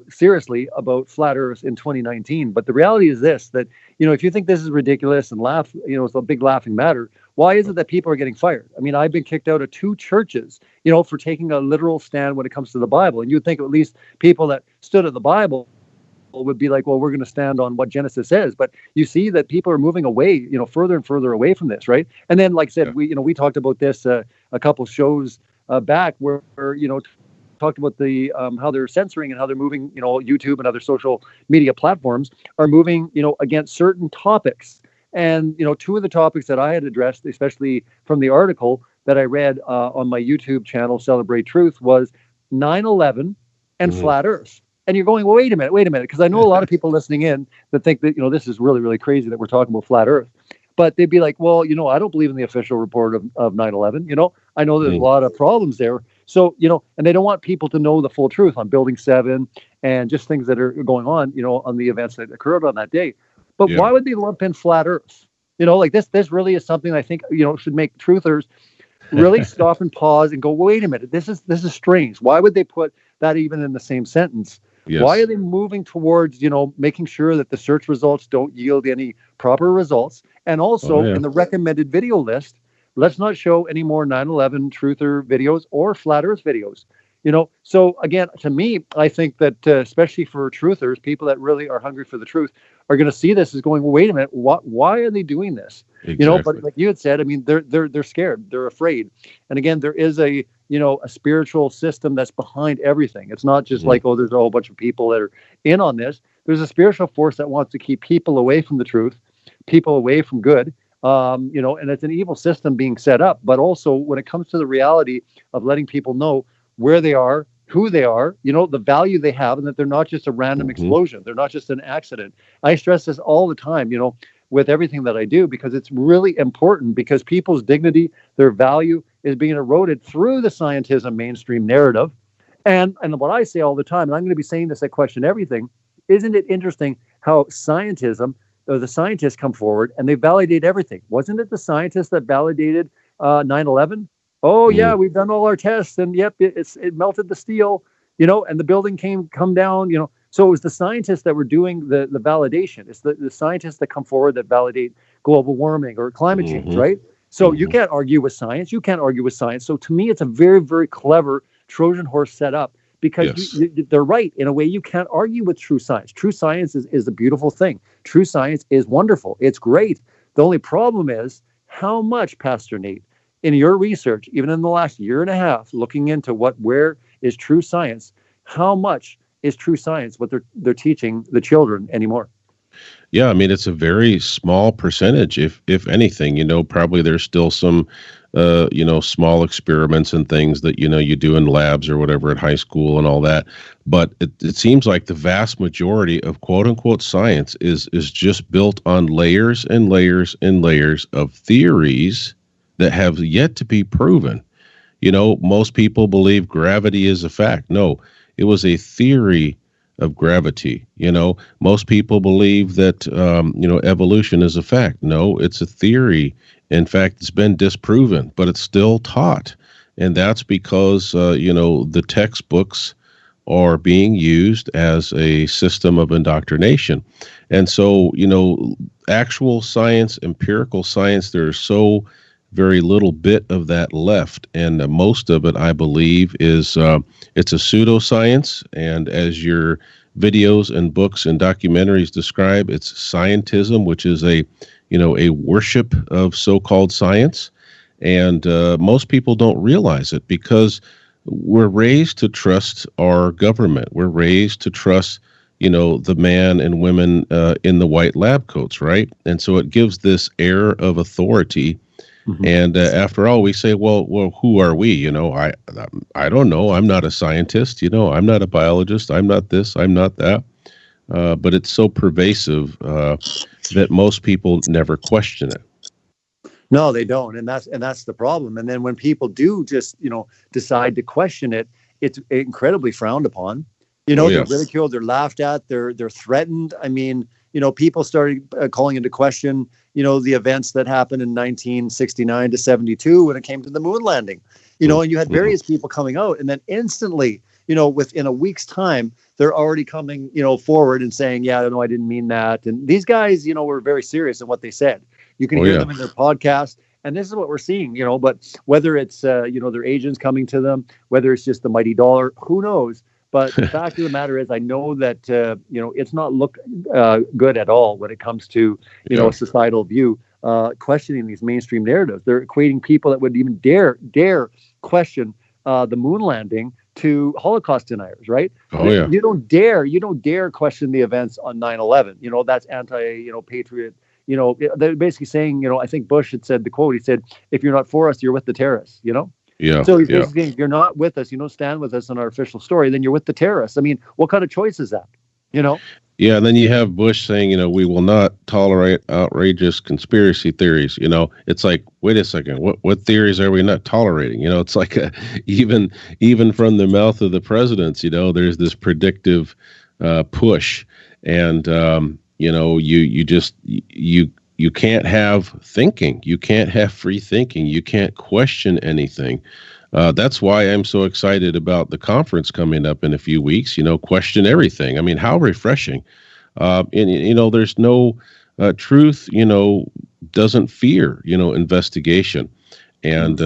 seriously about flat Earth in 2019? But the reality is this, that, if you think this is ridiculous and laugh, it's a big laughing matter, why is it that people are getting fired? I mean, I've been kicked out of 2 churches, for taking a literal stand when it comes to the Bible. And you'd think at least people that stood at the Bible would be like, well, we're going to stand on what Genesis says. But you see that people are moving away, further and further away from this, right? And then, like I said, we talked about this a couple shows back where talked about the how they're censoring and how they're moving, YouTube and other social media platforms are moving, against certain topics. And, 2 of the topics that I had addressed, especially from the article that I read on my YouTube channel, Celebrate Truth, was 9/11 and flat Earth. And you're going, well, wait a minute, because I know a lot of people listening in that think that, this is really, really crazy that we're talking about flat Earth. But they'd be like, well, I don't believe in the official report of 9/11. I know there's a lot of problems there. So, and they don't want people to know the full truth on Building 7 and just things that are going on, on the events that occurred on that day. But why would they lump in flat Earth? This really is something I think, should make truthers really stop and pause and go, wait a minute, this is strange. Why would they put that even in the same sentence? Yes. Why are they moving towards, making sure that the search results don't yield any proper results? And also in the recommended video list, let's not show any more 9/11 truther videos or flat Earth videos. So again, to me, I think that especially for truthers, people that really are hungry for the truth are going to see this as going, well, wait a minute, why are they doing this? Exactly. But like you had said, I mean, they're scared, they're afraid. And again, there is a spiritual system that's behind everything. It's not just like, oh, there's a whole bunch of people that are in on this. there's a spiritual force that wants to keep people away from the truth, people away from good. And it's an evil system being set up. But also when it comes to the reality of letting people know where they are, who they are, the value they have, and that they're not just a random explosion. They're not just an accident. I stress this all the time, with everything that I do, because it's really important, because people's dignity, their value is being eroded through the scientism mainstream narrative. And what I say all the time, and I'm going to be saying this at Question Everything, isn't it interesting how scientism, or the scientists come forward and they validate everything? Wasn't it the scientists that validated 9/11? Oh yeah, we've done all our tests, and yep, it melted the steel, and the building come down, So it was the scientists that were doing the validation. It's the scientists that come forward that validate global warming or climate change, right? So you can't argue with science. You can't argue with science. So to me, it's a very, very clever Trojan horse set up, because they're right. In a way, you can't argue with true science. True science is a beautiful thing. True science is wonderful. It's great. The only problem is how much, Pastor Nate, in your research, even in the last year and a half, looking into where is true science, how much is true science what they're teaching the children anymore? Yeah, I mean, it's a very small percentage, if anything. Probably there's still some small experiments and things that you do in labs or whatever at high school and all that. But it seems like the vast majority of quote unquote science is just built on layers and layers and layers of theories that have yet to be proven. Most people believe gravity is a fact. No, it was a theory of gravity. Most people believe that, evolution is a fact. No, it's a theory. In fact, it's been disproven, but it's still taught. And that's because, the textbooks are being used as a system of indoctrination. And so, actual science, empirical science, there's so very little bit of that left. And most of it, I believe, is it's a pseudoscience. And as your videos and books and documentaries describe, it's scientism, which is a worship of so-called science. And most people don't realize it, because we're raised to trust our government. We're raised to trust, the man and women in the white lab coats, right? And so it gives this air of authority. And after all, we say, well, who are we? I don't know. I'm not a scientist. I'm not a biologist. I'm not this. I'm not that. But it's so pervasive that most people never question it. No, they don't, and that's the problem. And then when people do just decide to question it, it's incredibly frowned upon. They're ridiculed, they're laughed at, they're threatened. I mean, people started calling into question, the events that happened in 1969 to 72 when it came to the moon landing. And you had various people coming out, and then instantly, within a week's time, they're already coming, forward and saying, yeah, no, I didn't mean that. And these guys, were very serious in what they said. You can hear them in their podcast. And this is what we're seeing, but whether it's, their agents coming to them, whether it's just the mighty dollar, who knows? But the fact of the matter is, I know that, it's not looked good at all when it comes to, a societal view, questioning these mainstream narratives. They're equating people that would even dare question the moon landing to Holocaust deniers, right? You don't dare question the events on 9/11. That's patriot. They're basically saying, I think Bush had said the quote. He said, "If you're not for us, you're with the terrorists." Yeah. So he's basically saying, if you're not with us, you don't stand with us on our official story, then you're with the terrorists. I mean, what kind of choice is that? Yeah, and then you have Bush saying, we will not tolerate outrageous conspiracy theories. It's like, wait a second, what theories are we not tolerating? It's like even from the mouth of the presidents, there's this predictive push, and you can't have thinking, you can't have free thinking, you can't question anything. That's why I'm so excited about the conference coming up in a few weeks. Question everything. I mean, how refreshing. And there's no truth. Doesn't fear. Investigation. And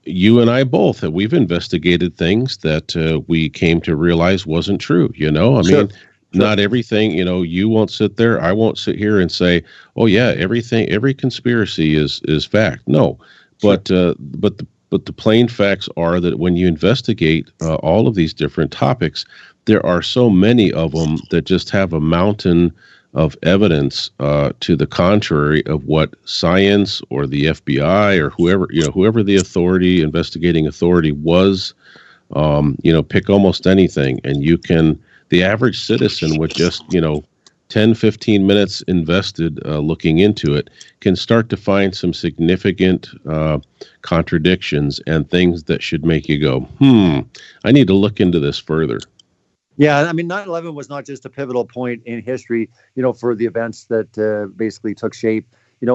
you and I both we've investigated things that we came to realize wasn't true. I mean, not everything. You won't sit there. I won't sit here and say, oh yeah, every conspiracy is fact. No, but the plain facts are that when you investigate all of these different topics, there are so many of them that just have a mountain of evidence to the contrary of what science or the FBI or whoever the investigating authority was. Pick almost anything, and the average citizen with just 10, 15 minutes invested looking into it can start to find some significant contradictions and things that should make you go, I need to look into this further. Yeah, I mean, 9/11 was not just a pivotal point in history, for the events that basically took shape,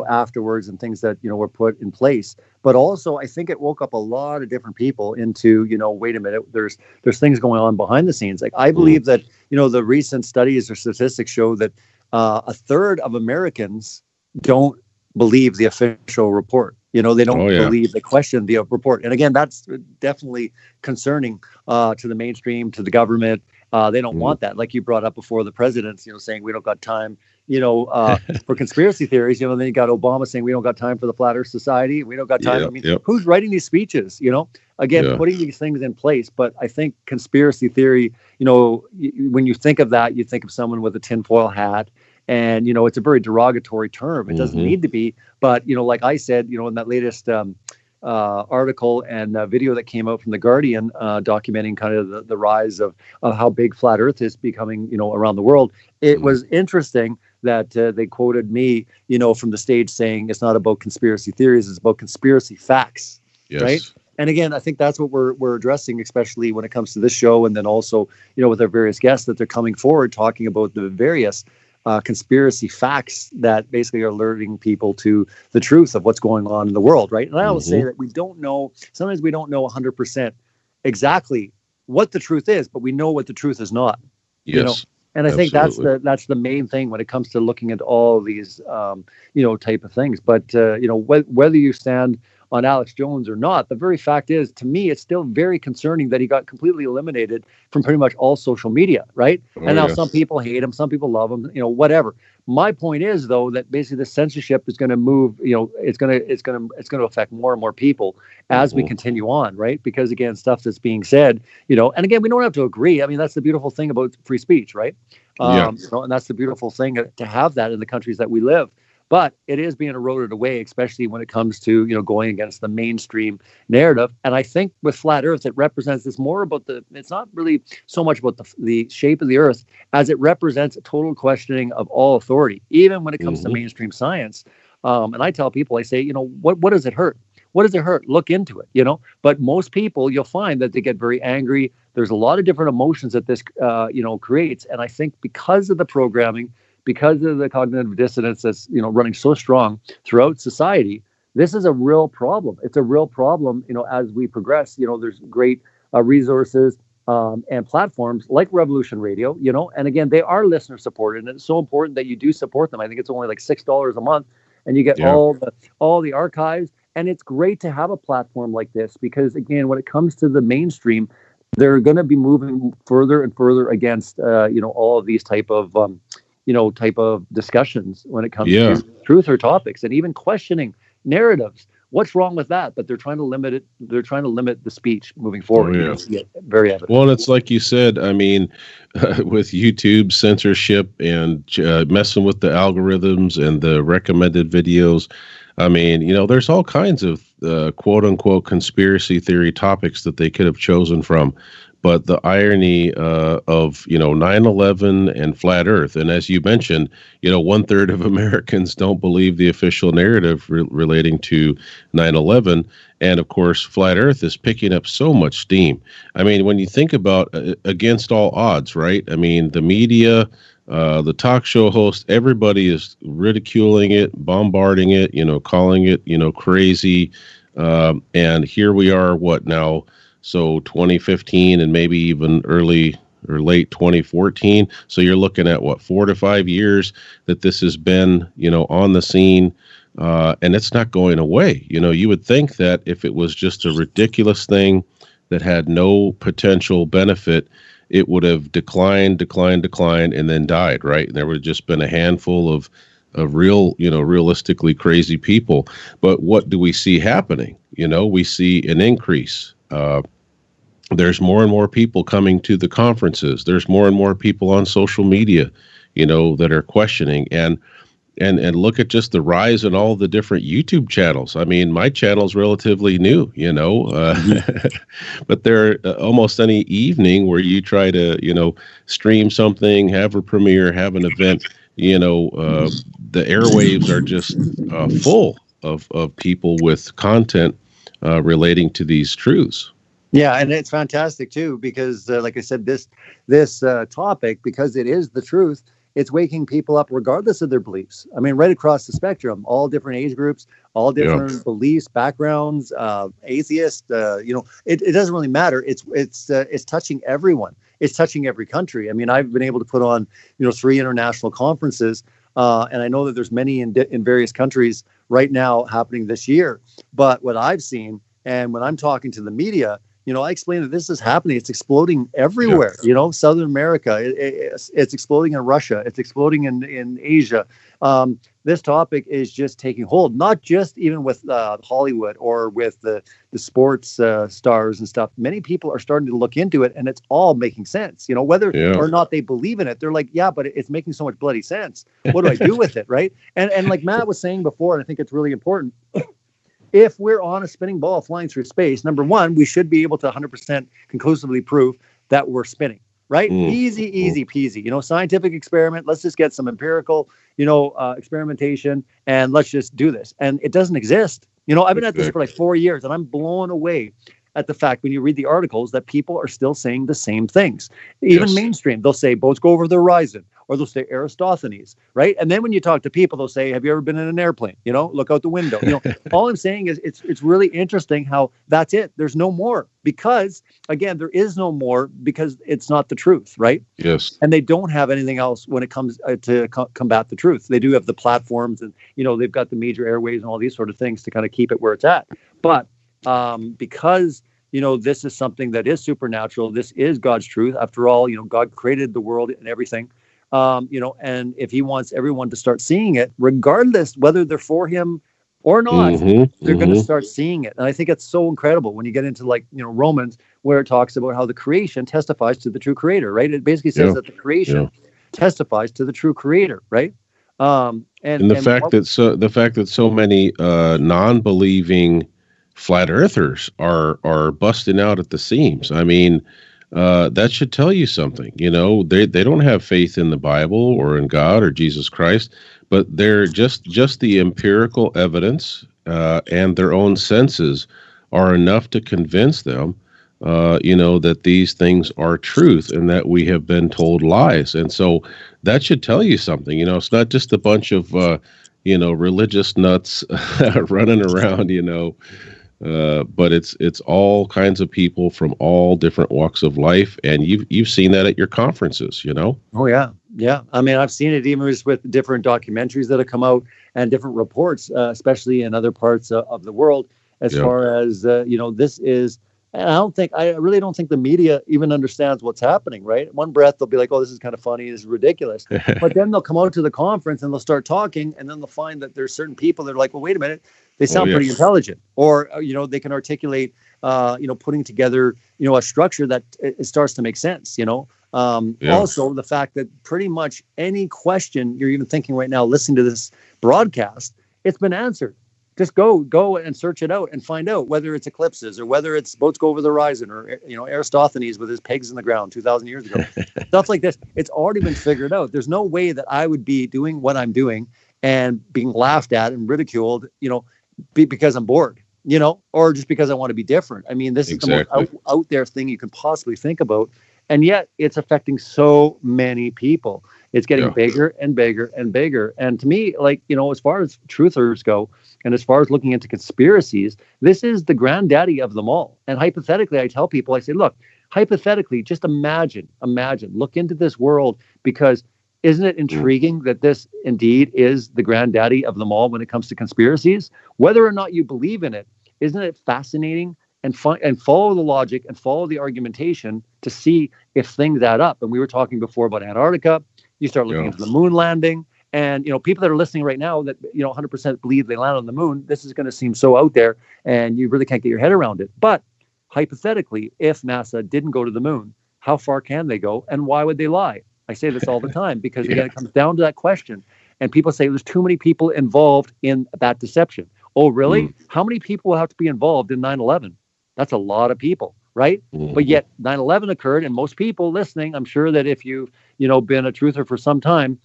afterwards and things that, were put in place. But also, I think it woke up a lot of different people into, wait a minute, there's things going on behind the scenes. Like, I believe that, the recent studies or statistics show that a third of Americans don't believe the official report. They don't believe, they question the report. And again, that's definitely concerning to the mainstream, to the government. They don't want that. Like you brought up before, the president's, saying we don't got time, for conspiracy theories. Then you got Obama saying we don't got time for the Flat Earth Society. We don't got time. Who's writing these speeches? Again, putting these things in place. But I think conspiracy theory, when you think of that, you think of someone with a tinfoil hat. And, it's a very derogatory term. It doesn't need to be. But, like I said, in that latest article and video that came out from The Guardian documenting kind of the rise of how big Flat Earth is becoming, around the world. It was interesting that they quoted me, from the stage saying it's not about conspiracy theories, it's about conspiracy facts. Yes. Right. And again, I think that's what we're addressing, especially when it comes to this show. And then also, with our various guests that they're coming forward talking about the various conspiracy facts that basically are alerting people to the truth of what's going on in the world, right? And I always say that sometimes we don't know 100% exactly what the truth is, but we know what the truth is not. Yes. And I think that's the main thing when it comes to looking at all these, type of things. But, whether you stand on Alex Jones or not, the very fact is, to me, it's still very concerning that he got completely eliminated from pretty much all social media, right? And now some people hate him, some people love him, whatever. My point is, though, that basically the censorship is going to move, it's going to affect more and more people as we continue on, right? Because again, stuff that's being said, and again, we don't have to agree. I mean, that's the beautiful thing about free speech, right? And that's the beautiful thing to have that in the countries that we live. But it is being eroded away, especially when it comes to, going against the mainstream narrative. And I think with Flat Earth, it represents this more about it's not really so much about the shape of the Earth as it represents a total questioning of all authority, even when it comes to mainstream science. And I tell people, I say, what does it hurt? What does it hurt? Look into it, But most people, you'll find that they get very angry. There's a lot of different emotions that this, creates. And I think because of the programming, because of the cognitive dissonance that's running so strong throughout society, this is a real problem. It's a real problem, as we progress. There's great resources and platforms like Revolution Radio, and again, they are listener supported, and it's so important that you do support them. I think it's only like $6 a month, and you get all the archives. And it's great to have a platform like this because, again, when it comes to the mainstream, they're going to be moving further and further against all of these type of discussions when it comes to truth or topics, and even questioning narratives. What's wrong with that? But they're trying to limit it. They're trying to limit the speech moving forward. Very evident. Well, it's like you said, I mean, with YouTube censorship and messing with the algorithms and the recommended videos, I mean, there's all kinds of quote unquote conspiracy theory topics that they could have chosen from. But the irony of, 9/11 and Flat Earth, and as you mentioned, 1/3 of Americans don't believe the official narrative relating to 9/11. And of course, Flat Earth is picking up so much steam. I mean, when you think about against all odds, right? I mean, the media, the talk show host, everybody is ridiculing it, bombarding it, calling it, crazy. And here we are, what now? So 2015 and maybe even early or late 2014. So you're looking at 4 to 5 years that this has been, on the scene, and it's not going away. You would think that if it was just a ridiculous thing that had no potential benefit, it would have declined, and then died, right? And there would have just been a handful of real, realistically crazy people. But what do we see happening? We see an increase. there's more and more people coming to the conferences. There's more and more people on social media, that are questioning. And look at just the rise in all the different YouTube channels. I mean, my channel's relatively new, but there almost any evening where you try to, stream something, have a premiere, have an event, the airwaves are just full of people with content relating to these truths. Yeah, and it's fantastic too, because like I said, this topic, because it is the truth, it's waking people up regardless of their beliefs. I mean, right across the spectrum, all different age groups, all different beliefs, backgrounds, atheists. It doesn't really matter. It's touching everyone. It's touching every country. I mean, I've been able to put on 3 international conferences, and I know that there's many in various countries right now happening this year. But what I've seen, and when I'm talking to the media, I explain that this is happening. It's exploding everywhere. Southern America, it's exploding in Russia. It's exploding in Asia. This topic is just taking hold, not just even with Hollywood or with the sports stars and stuff. Many people are starting to look into it, and it's all making sense. Whether or not they believe in it, they're like, yeah, but it's making so much bloody sense. What do I do with it, right? And like Matt was saying before, and I think it's really important, if we're on a spinning ball flying through space, number one, we should be able to 100% conclusively prove that we're spinning, right? Easy peasy, scientific experiment. Let's just get some empirical, experimentation, and let's just do this. And it doesn't exist. I've been at this for like 4 years, and I'm blown away at the fact when you read the articles that people are still saying the same things. Even mainstream, they'll say boats go over the horizon, or they'll say Aristophanes, right? And then when you talk to people, they'll say, have you ever been in an airplane? Look out the window. All I'm saying is it's really interesting how that's it. There's no more, because again, there is no more because it's not the truth, right? Yes. And they don't have anything else when it comes to combat the truth. They do have the platforms, and they've got the major airways and all these sort of things to kind of keep it where it's at. But because this is something that is supernatural, this is God's truth. After all, God created the world and everything. And if he wants everyone to start seeing it, regardless whether they're for him or not, they're going to start seeing it. And I think it's so incredible when you get into Romans, where it talks about how the creation testifies to the true creator, right? It basically says that the creation testifies to the true creator, right? And the fact that so many non-believing flat earthers are busting out at the seams. I mean, that should tell you something. They don't have faith in the Bible or in God or Jesus Christ, but they're just the empirical evidence and their own senses are enough to convince them, that these things are truth and that we have been told lies. And so that should tell you something. It's not just a bunch of religious nuts running around, but it's all kinds of people from all different walks of life, and you've seen that at your conferences, Oh yeah. I mean, I've seen it even just with different documentaries that have come out and different reports, especially in other parts of the world. As far as this is, and I really don't think the media even understands what's happening. Right? In one breath, they'll be like, "Oh, this is kind of funny. This is ridiculous," but then they'll come out to the conference and they'll start talking, and then they'll find that there's certain people that are like, "Well, wait a minute." They sound pretty intelligent, or they can articulate, putting together, a structure that it starts to make sense. Also, the fact that pretty much any question you're even thinking right now, listening to this broadcast, it's been answered. Just go and search it out and find out whether it's eclipses or whether it's boats go over the horizon or Aristophanes with his pigs in the ground 2,000 years ago. Stuff like this. It's already been figured out. There's no way that I would be doing what I'm doing and being laughed at and ridiculed, because I'm bored, or just because I want to be different. I mean, this is the most out there thing you can possibly think about. And yet it's affecting so many people. It's getting bigger and bigger and bigger. And to me, as far as truthers go, and as far as looking into conspiracies, this is the granddaddy of them all. And hypothetically, I tell people, I say, look, hypothetically, just imagine, look into this world, because isn't it intriguing that this indeed is the granddaddy of them all when it comes to conspiracies? Whether or not you believe in it, isn't it fascinating? And follow the logic and follow the argumentation to see if things add up. And we were talking before about Antarctica. You start looking into the moon landing, and people that are listening right now that 100% believe they land on the moon. This is going to seem so out there, and you really can't get your head around it. But hypothetically, if NASA didn't go to the moon, how far can they go, and why would they lie? I say this all the time because, again, it comes down to that question. And people say there's too many people involved in that deception. Oh, really? How many people have to be involved in 9/11? That's a lot of people, right? But yet 9/11 occurred, and most people listening, I'm sure that if you've been a truther for some time,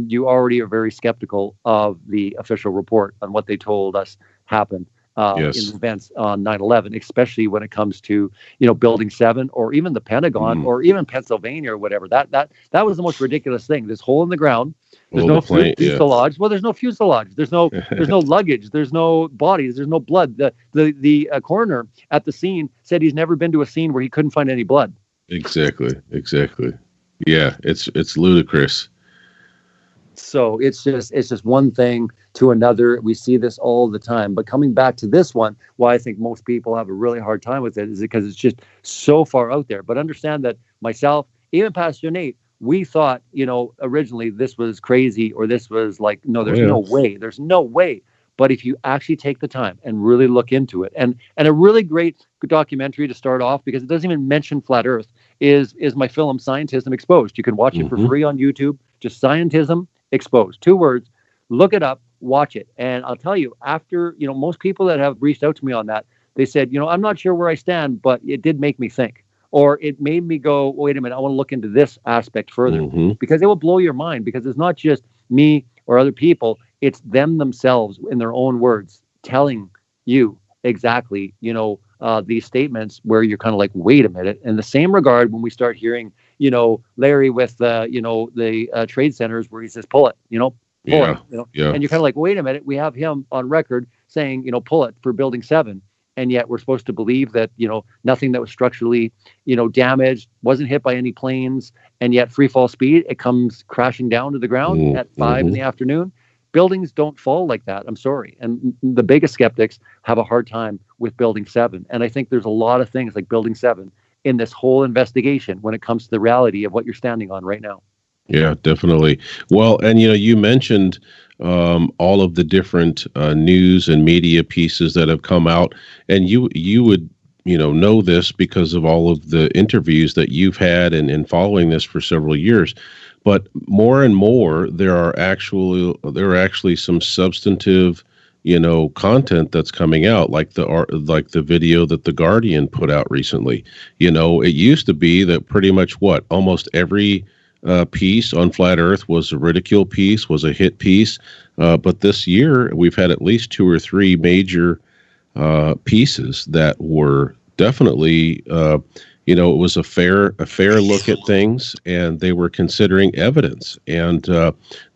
you already are very skeptical of the official report on what they told us happened in events on 9/11, especially when it comes to Building 7 or even the Pentagon or even Pennsylvania or whatever. That was the most ridiculous thing. This hole in the ground. There's no fuselage. Well, there's no fuselage. There's no luggage. There's no bodies. There's no blood. The coroner at the scene said he's never been to a scene where he couldn't find any blood. Exactly. Yeah, it's ludicrous. So it's just one thing to another. We see this all the time. But coming back to this one, why I think most people have a really hard time with it is because it's just so far out there. But understand that myself, even Pastor Nate, we thought, originally this was crazy, or this was like, no, there's no way. There's no way. But if you actually take the time and really look into it, and a really great documentary to start off, because it doesn't even mention flat Earth, is my film Sciencism Exposed. You can watch it for free on YouTube. Just Scientism Exposed. 2 words. Look it up. Watch it. And I'll tell you, after, most people that have reached out to me on that, they said, I'm not sure where I stand, but it did make me think. Or it made me go, wait a minute, I want to look into this aspect further, because it will blow your mind, because it's not just me or other people. It's them themselves in their own words telling you exactly, these statements where you're kind of like, wait a minute. In the same regard, when we start hearing, Larry with, the trade centers where he says, pull it, pull it, and you're kind of like, wait a minute, we have him on record saying, pull it for Building 7. And yet we're supposed to believe that, nothing that was structurally, damaged, wasn't hit by any planes, and yet free fall speed, it comes crashing down to the ground at 5 in the afternoon. Buildings don't fall like that. I'm sorry. And the biggest skeptics have a hard time with Building 7. And I think there's a lot of things like Building 7 in this whole investigation when it comes to the reality of what you're standing on right now. Yeah, definitely. Well, and you mentioned all of the different news and media pieces that have come out, and you would know this because of all of the interviews that you've had and following this for several years. But more and more, there are actually some substantive content that's coming out, like the video that The Guardian put out recently. It used to be that pretty much almost every piece on Flat Earth was a ridicule piece, was a hit piece. But this year, we've had at least 2 or 3 major pieces that were definitely, it was a fair look at things, and they were considering evidence. And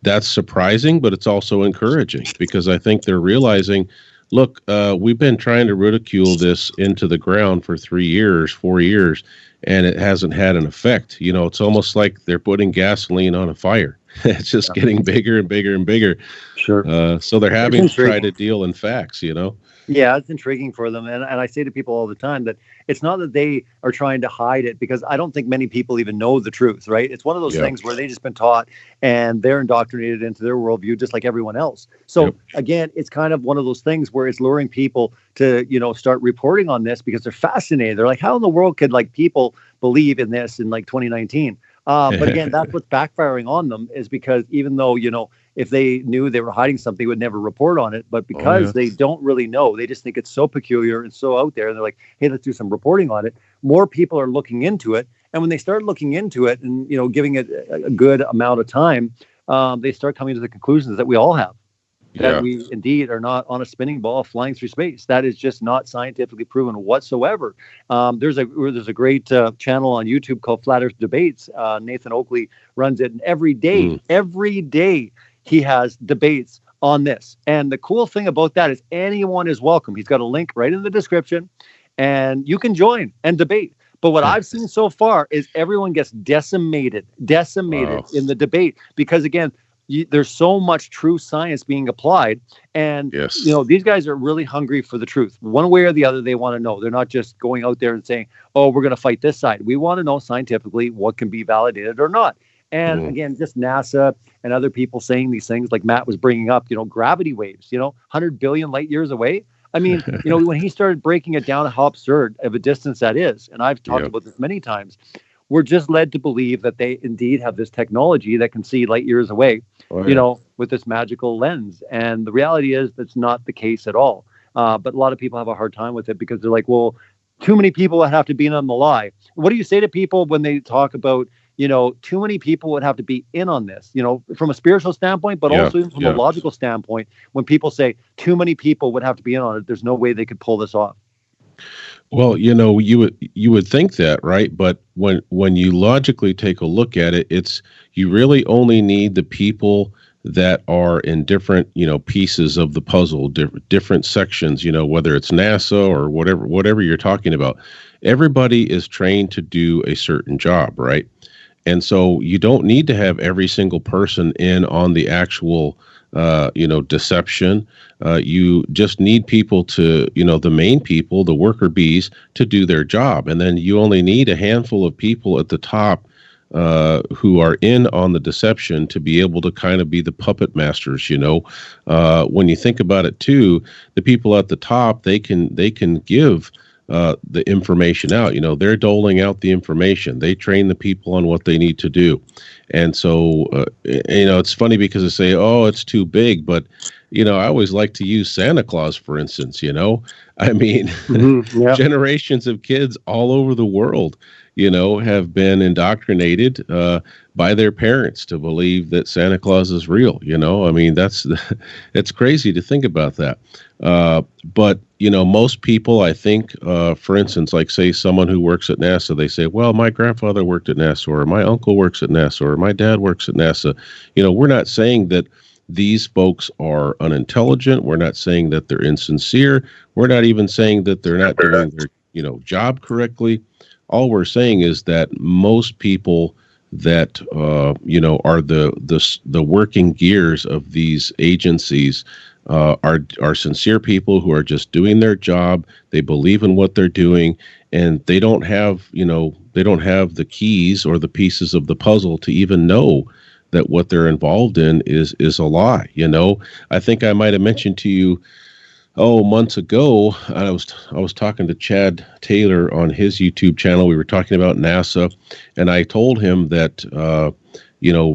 that's surprising, but it's also encouraging, because I think they're realizing, look, we've been trying to ridicule this into the ground for 3 years, 4 years, and it hasn't had an effect. It's almost like they're putting gasoline on a fire. It's just getting bigger and bigger and bigger. Sure. So they're having to try to deal in facts, Yeah, it's intriguing for them. And I say to people all the time that it's not that they are trying to hide it, because I don't think many people even know the truth, right? It's one of those things where they've just been taught and they're indoctrinated into their worldview just like everyone else. So again, it's kind of one of those things where it's luring people to, start reporting on this because they're fascinated. They're like, how in the world could people believe in this in 2019? But again, that's what's backfiring on them, is because even though, if they knew they were hiding something, they would never report on it. But because they don't really know, they just think it's so peculiar and so out there. And they're like, hey, let's do some reporting on it. More people are looking into it. And when they start looking into it and, giving it a good amount of time, they start coming to the conclusions that we all have. That we indeed are not on a spinning ball flying through space. That is just not scientifically proven whatsoever. There's a great channel on YouTube called Flat Earth Debates. Nathan Oakley runs it, and every day he has debates on this. And the cool thing about that is anyone is welcome. He's got a link right in the description, and you can join and debate. But what I've seen so far is everyone gets decimated in the debate, because again, there's so much true science being applied, and these guys are really hungry for the truth. One way or the other, they want to know. They're not just going out there and saying, "Oh, we're going to fight this side." We want to know scientifically what can be validated or not. And again, just NASA and other people saying these things, like Matt was bringing up, gravity waves, 100 billion light years away. I mean, when he started breaking it down, how absurd of a distance that is, and I've talked about this many times, we're just led to believe that they indeed have this technology that can see light years away, with this magical lens. And the reality is that's not the case at all. But a lot of people have a hard time with it because they're like, well, too many people would have to be in on the lie. What do you say to people when they talk about, too many people would have to be in on this, from a spiritual standpoint, but also from a logical standpoint, when people say too many people would have to be in on it, there's no way they could pull this off. Well, you would think that, right? But when you logically take a look at it, you really only need the people that are in different, pieces of the puzzle, different sections, whether it's NASA or whatever you're talking about. Everybody is trained to do a certain job, right? And so you don't need to have every single person in on the actual, deception. You just need people to, the main people, the worker bees, to do their job. And then you only need a handful of people at the top who are in on the deception to be able to kind of be the puppet masters. When you think about it too, the people at the top, they can give the information out. They're doling out the information. They train the people on what they need to do. And so, it's funny because they say, oh, it's too big. But, I always like to use Santa Claus, for instance, I mean, generations of kids all over the world, have been indoctrinated by their parents to believe that Santa Claus is real. I mean, it's crazy to think about that. But, most people, I think, for instance, like say someone who works at NASA, they say, well, my grandfather worked at NASA, or my uncle works at NASA, or my dad works at NASA. We're not saying that these folks are unintelligent. We're not saying that they're insincere. We're not even saying that they're not doing their, job correctly. All we're saying is that most people that are the working gears of these agencies are sincere people who are just doing their job. They believe in what they're doing, and they don't have the keys or the pieces of the puzzle to even know that what they're involved in is a lie. I think I might have mentioned to you, months ago, I was talking to Chad Taylor on his YouTube channel. We were talking about NASA, and I told him that,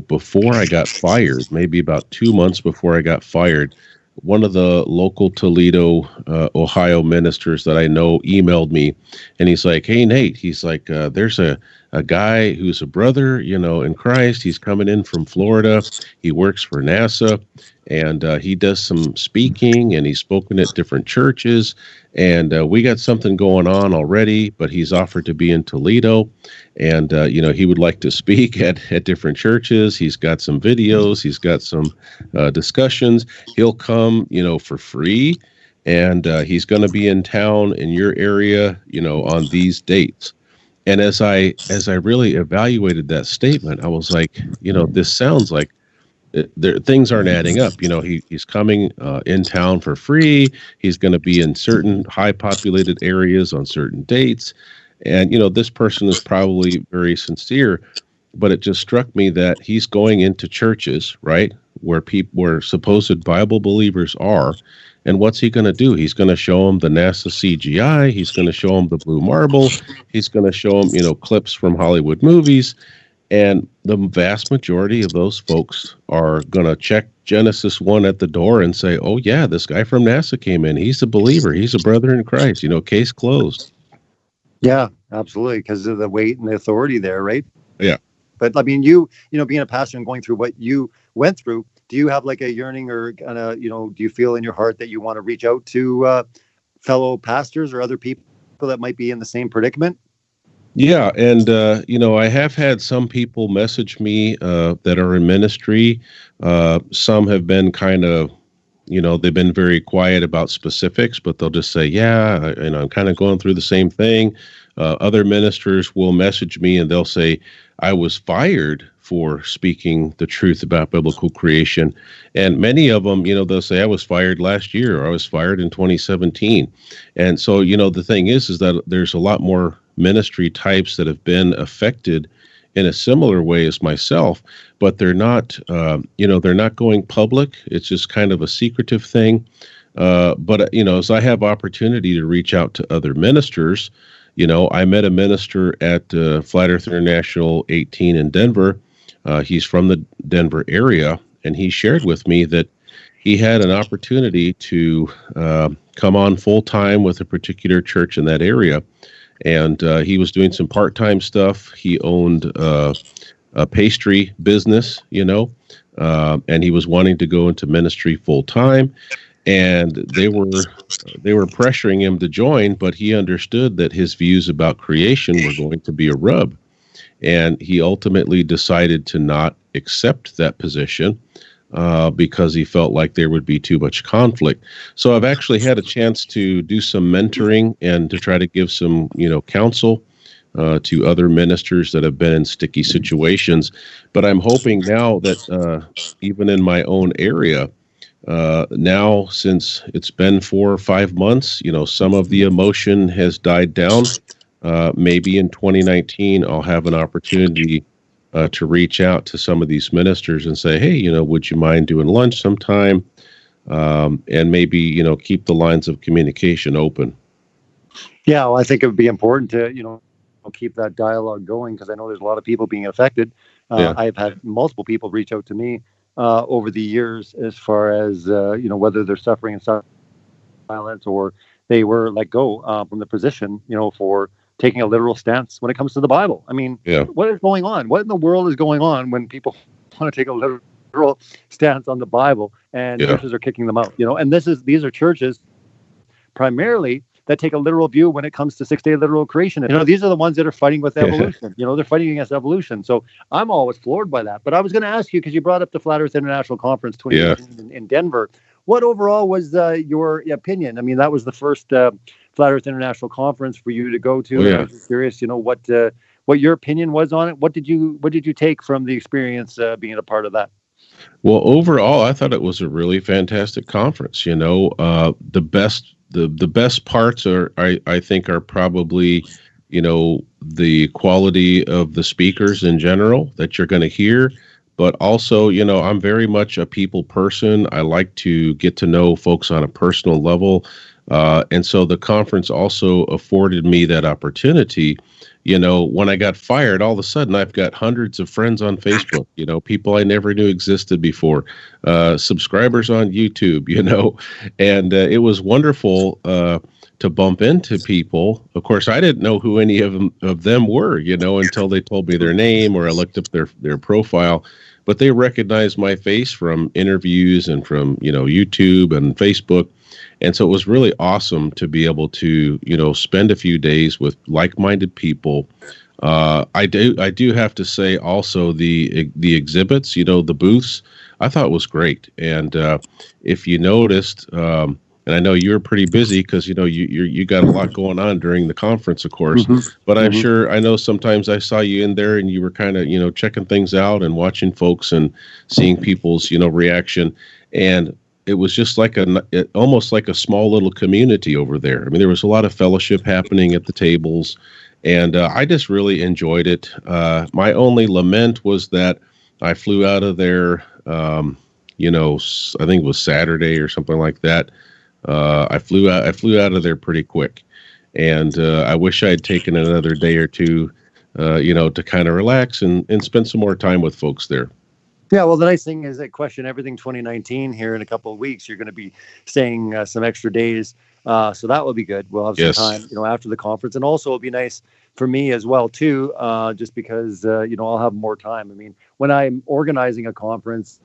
before I got fired, maybe about 2 months before I got fired, one of the local Toledo, Ohio ministers that I know emailed me, and he's like, hey, Nate, he's like, there's a guy who's a brother, in Christ. He's coming in from Florida. He works for NASA, and he does some speaking, and he's spoken at different churches, and we got something going on already, but he's offered to be in Toledo, and, he would like to speak at different churches. He's got some videos. He's got some discussions. He'll come, for free, and he's going to be in town in your area, on these dates. And as I really evaluated that statement, I was like, this sounds like things aren't adding up. He's coming in town for free. He's going to be in certain high populated areas on certain dates. And, this person is probably very sincere, but it just struck me that he's going into churches, right, where supposed Bible believers are. And what's he going to do? He's going to show them the NASA CGI. He's going to show them the blue marble. He's going to show them, clips from Hollywood movies. And the vast majority of those folks are going to check Genesis 1 at the door and say, oh, yeah, this guy from NASA came in. He's a believer. He's a brother in Christ. Case closed. Yeah, absolutely. Because of the weight and the authority there, right? Yeah. But I mean, you being a pastor and going through what you went through, do you have like a yearning or kind of, do you feel in your heart that you want to reach out to fellow pastors or other people that might be in the same predicament? Yeah. And, I have had some people message me that are in ministry. Some have been kind of, they've been very quiet about specifics, but they'll just say, yeah, I'm kind of going through the same thing. Other ministers will message me and they'll say, I was fired for speaking the truth about biblical creation. And many of them, they'll say, I was fired last year, or I was fired in 2017. And so, the thing is that there's a lot more ministry types that have been affected in a similar way as myself, but they're not, they're not going public. It's just kind of a secretive thing. But as I have opportunity to reach out to other ministers, I met a minister at Flat Earth International 18 in Denver. He's from the Denver area, and he shared with me that he had an opportunity to come on full time with a particular church in that area. And he was doing some part-time stuff. He owned a pastry business, and he was wanting to go into ministry full time. And they were pressuring him to join, but he understood that his views about creation were going to be a rub. And he ultimately decided to not accept that position because he felt like there would be too much conflict. So I've actually had a chance to do some mentoring and to try to give some, counsel to other ministers that have been in sticky situations. But I'm hoping now that even in my own area, now, since it's been 4 or 5 months, some of the emotion has died down. Maybe in 2019, I'll have an opportunity to reach out to some of these ministers and say, hey, would you mind doing lunch sometime? And maybe, keep the lines of communication open. Yeah, well, I think it would be important to, keep that dialogue going, because I know there's a lot of people being affected. I've had multiple people reach out to me over the years, as far as whether they're suffering in silence or they were let go from the position, for taking a literal stance when it comes to the Bible. I mean, what is going on? What in the world is going on when people want to take a literal stance on the Bible and churches are kicking them out? And these are churches primarily that take a literal view when it comes to 6-day literal creation. These are the ones that are fighting with evolution. They're fighting against evolution. So I'm always floored by that. But I was going to ask you, because you brought up the Flat Earth International Conference 2018 in Denver. What overall was your opinion? I mean, that was the first Flat Earth International Conference for you to go to. I was just curious, what your opinion was on it. What did you take from the experience being a part of that? Well, overall, I thought it was a really fantastic conference. The best parts I think are probably, the quality of the speakers in general that you're going to hear. But also, I'm very much a people person. I like to get to know folks on a personal level. And so the conference also afforded me that opportunity. When I got fired, all of a sudden I've got hundreds of friends on Facebook, people I never knew existed before, subscribers on YouTube, and it was wonderful to bump into people. Of course, I didn't know who any of them were, until they told me their name or I looked up their profile. But they recognized my face from interviews and from, YouTube and Facebook. And so it was really awesome to be able to, spend a few days with like-minded people. I do have to say also the exhibits, the booths, I thought was great. And if you noticed, and I know you're pretty busy because, you got a lot going on during the conference, of course. But I'm sure, I know sometimes I saw you in there and you were kind of, checking things out and watching folks and seeing people's, reaction. And it was just almost like a small little community over there. I mean, there was a lot of fellowship happening at the tables, and I just really enjoyed it. My only lament was that I flew out of there, I think it was Saturday or something like that. I flew out of there pretty quick, and I wish I had taken another day or two, to kind of relax and spend some more time with folks there. Yeah, well, the nice thing is that Question Everything 2019 here in a couple of weeks, you're going to be staying some extra days. So that will be good. We'll have some time, after the conference. And also it'll be nice for me as well, too, just because, I'll have more time. I mean, when I'm organizing a conference,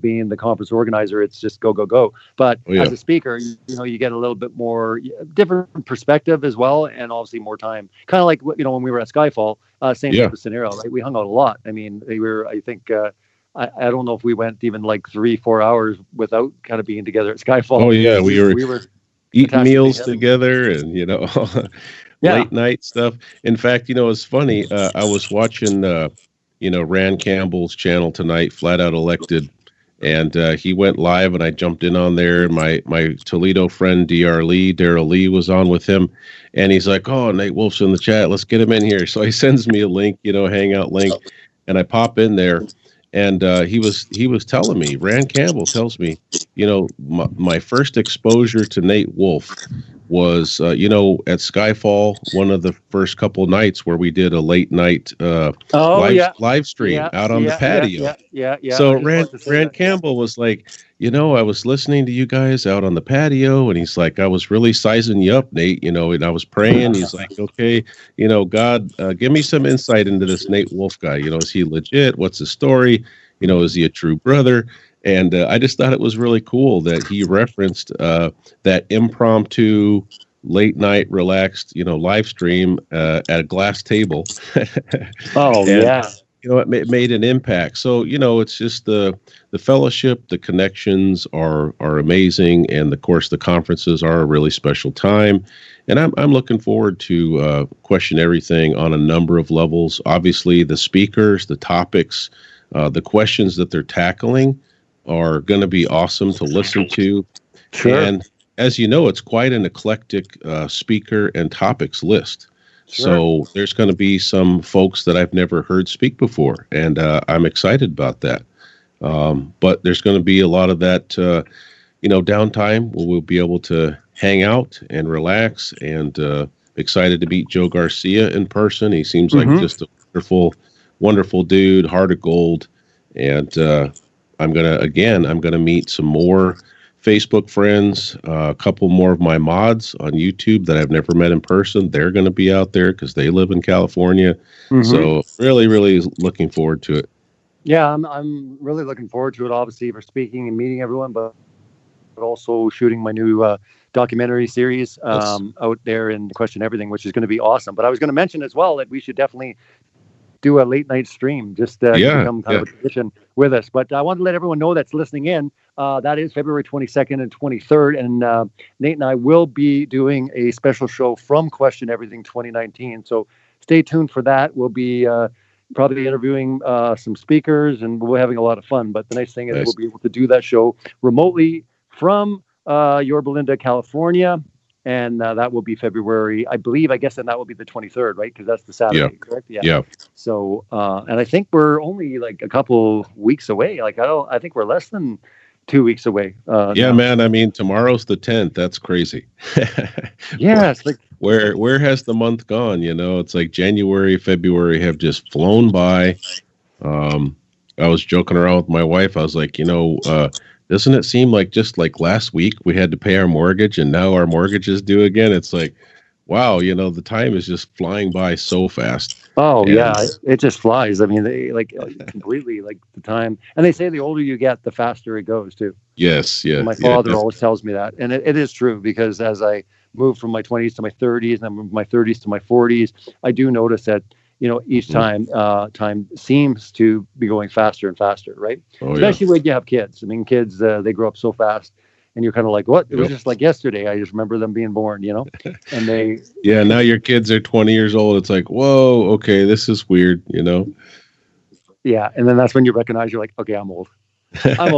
being the conference organizer, it's just go, go, go. But as a speaker, you get a little bit more different perspective as well. And obviously more time, kind of like, when we were at Skyfall, same type of scenario, right? We hung out a lot. I mean, I think, I don't know if we went even like 3-4 hours without kind of being together at Skyfall. Oh yeah. We were eating meals together and, late night stuff. In fact, it's funny. I was watching, Rand Campbell's channel tonight, Flat Out Elected, and he went live, and I jumped in on there. My Toledo friend Daryl Lee was on with him, and he's like, "Oh, Nate Wolfe's in the chat. Let's get him in here." So he sends me a link, Hangout link, and I pop in there, And he was telling me, Rand Campbell tells me, my first exposure to Nate Wolfe was, at Skyfall, one of the first couple nights where we did a late night live stream out on the patio. So Rand Campbell was like, I was listening to you guys out on the patio, and he's like, I was really sizing you up, Nate, and I was praying. He's like, okay, God, give me some insight into this Nate Wolfe guy. Is he legit? What's his story? Is he a true brother? And I just thought it was really cool that he referenced that impromptu, late night, relaxed, live stream at a glass table. It made an impact. So, it's just the fellowship, the connections are amazing. And of course, the conferences are a really special time. And I'm looking forward to Question Everything on a number of levels. Obviously, the speakers, the topics, the questions that they're tackling are going to be awesome to listen to. Sure. And as you know, it's quite an eclectic speaker and topics list. Sure. So there's going to be some folks that I've never heard speak before, and I'm excited about that. But there's going to be a lot of that, downtime where we'll be able to hang out and relax, and excited to meet Joe Garcia in person. He seems like just a wonderful dude, heart of gold. And I'm going to meet some more Facebook friends, a couple more of my mods on YouTube that I've never met in person. They're going to be out there because they live in California. So really, really looking forward to it. Yeah, I'm really looking forward to it, obviously, for speaking and meeting everyone, but also shooting my new documentary series out there in Question Everything, which is going to be awesome. But I was going to mention as well that we should definitely do a late night stream, just become kind of a tradition with us. But I want to let everyone know that's listening in. That is February 22nd and 23rd. And Nate and I will be doing a special show from Question Everything 2019. So stay tuned for that. We'll be probably interviewing some speakers, and we're having a lot of fun. But the nice thing is we'll be able to do that show remotely from Yorba Linda, California. And that will be February, I guess, and that will be the 23rd, right? Because that's the Saturday, correct? Yeah. So, and I think we're only like a couple weeks away. I think we're less than 2 weeks away. Now. Man. I mean, tomorrow's the 10th. That's crazy. Yeah. It's like, where has the month gone? It's like January, February have just flown by. I was joking around with my wife. I was like, doesn't it seem like just like last week we had to pay our mortgage and now our mortgage is due again? It's like, wow, the time is just flying by so fast. Oh, yeah, it just flies. I mean, they completely like the time. And they say the older you get, the faster it goes too. Yes, yeah. My father always tells me that. And it is true, because as I move from my 20s to my 30s and then from my 30s to my 40s, I do notice that each time time seems to be going faster and faster, right? Especially when you have kids. I mean, kids, they grow up so fast, and you're kind of like, what? It was just like yesterday. I just remember them being born, and they... Yeah, now your kids are 20 years old. It's like, whoa, okay, this is weird, Yeah, and then that's when you recognize, you're like, okay, I'm old. I'm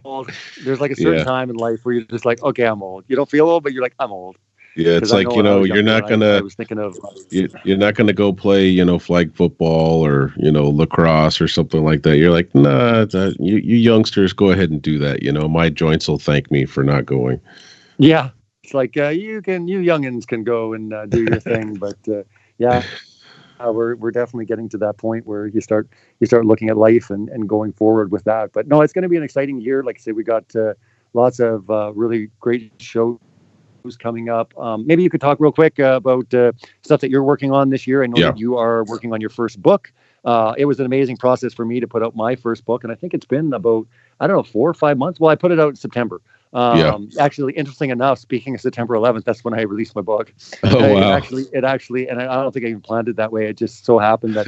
old. There's like a certain time in life where you're just like, okay, I'm old. You don't feel old, but you're like, I'm old. Yeah, it's like, you're not gonna. I was thinking of. You're not gonna go play, flag football or lacrosse or something like that. You're like, nah, you youngsters go ahead and do that. My joints will thank me for not going. Yeah, it's like you youngins can go and do your thing, but we're definitely getting to that point where you start looking at life and going forward with that. But no, it's going to be an exciting year. Like I said, we got lots of really great shows coming up. Maybe you could talk real quick about stuff that you're working on this year. I know that you are working on your first book. It was an amazing process for me to put out my first book, and I think it's been about 4 or 5 months. Well, I put it out in September. Actually, interesting enough, speaking of September 11th, that's when I released my book. Oh, wow. It actually, and I don't think I even planned it that way. It just so happened that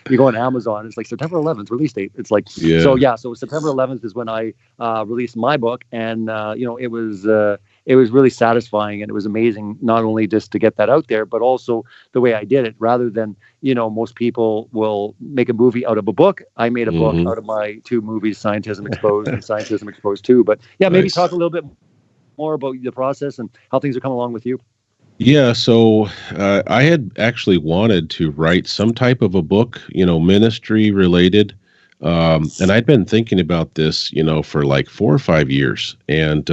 you go on Amazon, it's like September 11th release date. It's like, so September 11th is when I released my book, and it was really satisfying, and it was amazing, not only just to get that out there, but also the way I did it. Rather than, most people will make a movie out of a book, I made a book out of my 2 movies, Scientism Exposed and Sciencism Exposed 2. But maybe talk a little bit more about the process and how things are coming along with you. Yeah, so I had actually wanted to write some type of a book, ministry related, And I'd been thinking about this, for like 4 or 5 years. And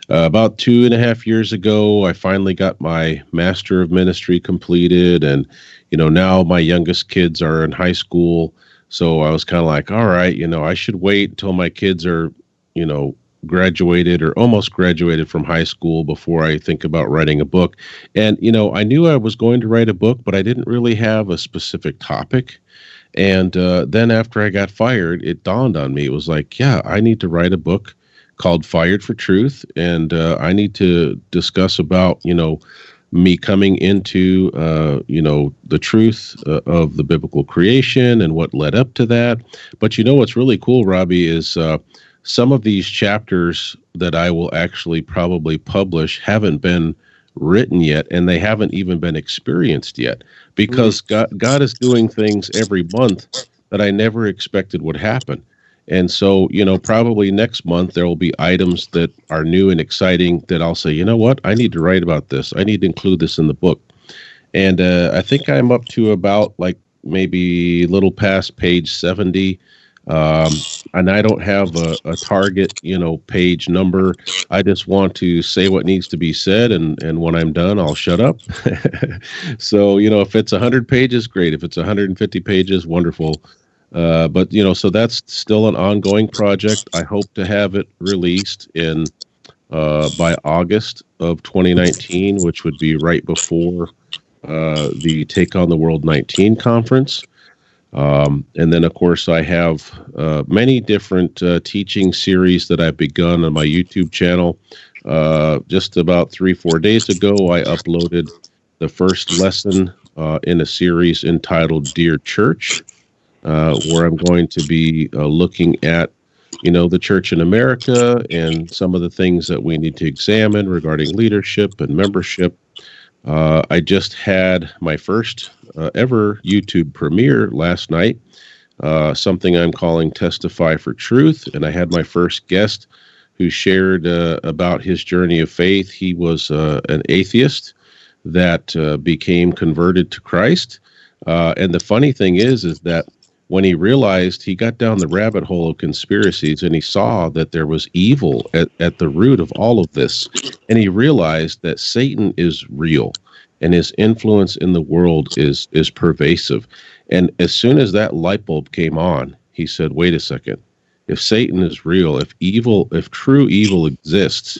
about 2.5 years ago, I finally got my Master of Ministry completed. And, now my youngest kids are in high school. So I was kind of like, all right, I should wait until my kids are, graduated or almost graduated from high school before I think about writing a book. And, I knew I was going to write a book, but I didn't really have a specific topic. And then after I got fired, it dawned on me. It was like, yeah, I need to write a book called Fired for Truth. And I need to discuss about, me coming into, the truth of the biblical creation and what led up to that. But what's really cool, Robbie, is some of these chapters that I will actually probably publish haven't been written yet, and they haven't even been experienced yet, because God is doing things every month that I never expected would happen. And so, probably next month there will be items that are new and exciting that I'll say, what, I need to write about this. I need to include this in the book. And I think I'm up to about like maybe a little past page 70. And I don't have a target, page number. I just want to say what needs to be said. And when I'm done, I'll shut up. So, if it's 100 pages, great. If it's 150 pages, wonderful. But, so that's still an ongoing project. I hope to have it released by August of 2019, which would be right before the Take on the World 19 conference. And then, of course, I have many different teaching series that I've begun on my YouTube channel. Just about 3-4 days ago, I uploaded the first lesson in a series entitled Dear Church, where I'm going to be looking at, the church in America and some of the things that we need to examine regarding leadership and membership. I just had my first ever YouTube premiere last night, something I'm calling Testify for Truth. And I had my first guest who shared about his journey of faith. He was an atheist that became converted to Christ. And the funny thing is that when he realized, he got down the rabbit hole of conspiracies and he saw that there was evil at the root of all of this. And he realized that Satan is real and his influence in the world is pervasive. And as soon as that light bulb came on, he said, wait a second, if Satan is real, if true evil exists,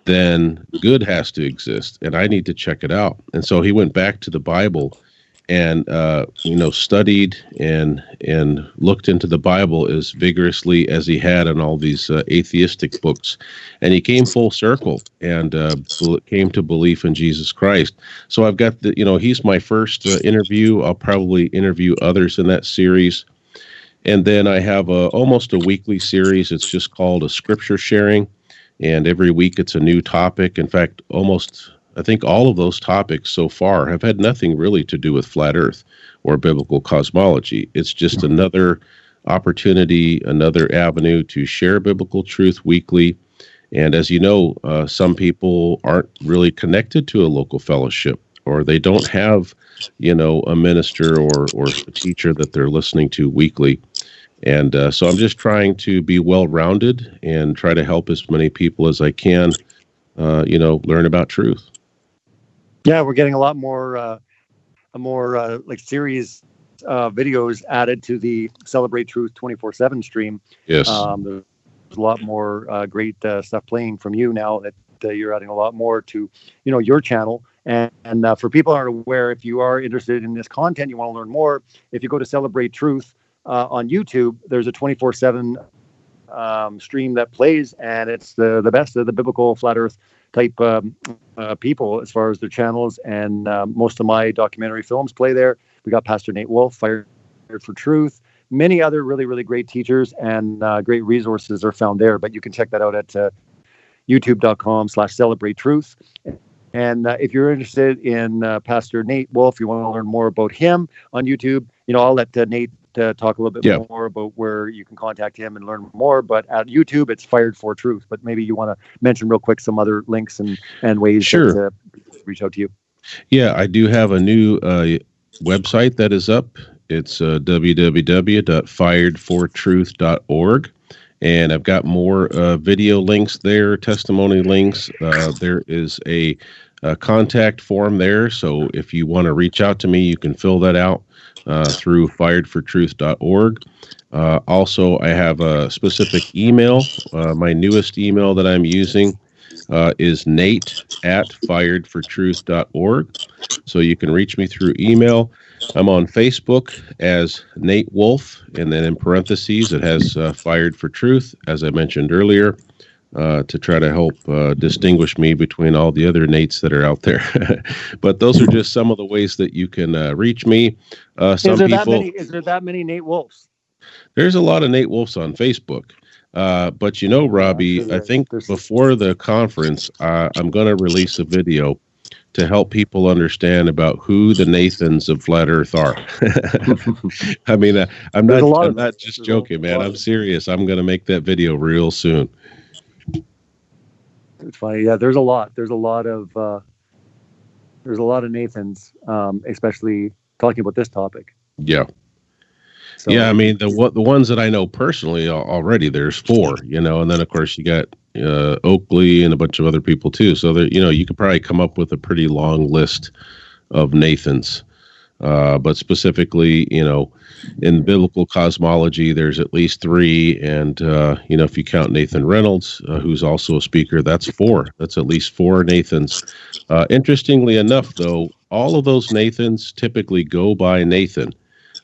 then good has to exist, and I need to check it out. And so he went back to the Bible and studied and looked into the Bible as vigorously as he had in all these atheistic books, and he came full circle and came to belief in Jesus Christ. So I've got he's my first interview. I'll probably interview others in that series, and then I have almost a weekly series. It's just called a Scripture Sharing, and every week it's a new topic. In fact, I think all of those topics so far have had nothing really to do with flat Earth or biblical cosmology. It's just another opportunity, another avenue to share biblical truth weekly. And as you know, some people aren't really connected to a local fellowship, or they don't have, a minister or a teacher that they're listening to weekly. And so I'm just trying to be well-rounded and try to help as many people as I can, learn about truth. Yeah, we're getting a lot more, like series videos added to the Celebrate Truth 24/7 stream. Yes, there's a lot more great stuff playing from you now that you're adding a lot more to, your channel. And for people who aren't aware, if you are interested in this content, you want to learn more, if you go to Celebrate Truth on YouTube, there's a 24/7 stream that plays, and it's the best of the biblical flat Earth type people as far as their channels, and most of my documentary films play there. We got Pastor Nate Wolfe, Fired for Truth. Many other really, really great teachers and great resources are found there, but you can check that out at youtube.com/celebrate truth. And if you're interested in Pastor Nate Wolfe, you want to learn more about him on YouTube, I'll let Nate talk a little bit more about where you can contact him and learn more. But at YouTube, it's Fired for Truth. But maybe you want to mention real quick some other links and ways to reach out to you. Yeah, I do have a new website that is up. It's www.firedfortruth.org. And I've got more video links there, testimony links. There is a contact form there. So if you want to reach out to me, you can fill that out through FiredforTruth.org. Also, I have a specific email. My newest email that I'm using is nate@firedfortruth.org. So you can reach me through email. I'm on Facebook as Nate Wolfe, and then in parentheses it has Fired for Truth, as I mentioned earlier, to try to help distinguish me between all the other Nates that are out there. But those are just some of the ways that you can reach me. Is there that many Nate Wolfes? There's a lot of Nate Wolfes on Facebook. But you know, Robbie, I think before the conference, I'm going to release a video to help people understand about who the Nathans of Flat Earth are. I mean, I'm not just joking, man. I'm serious. I'm going to make that video real soon. It's funny. Yeah, there's a lot of Nathans, especially talking about this topic. Yeah. So, yeah, I mean, the ones that I know personally already, there's 4, and then of course you got Oakley and a bunch of other people too. So there, you could probably come up with a pretty long list of Nathans. But specifically, in biblical cosmology, there's at least 3. And, if you count Nathan Reynolds, who's also a speaker, that's 4. That's at least 4 Nathans. Interestingly enough, though, all of those Nathans typically go by Nathan.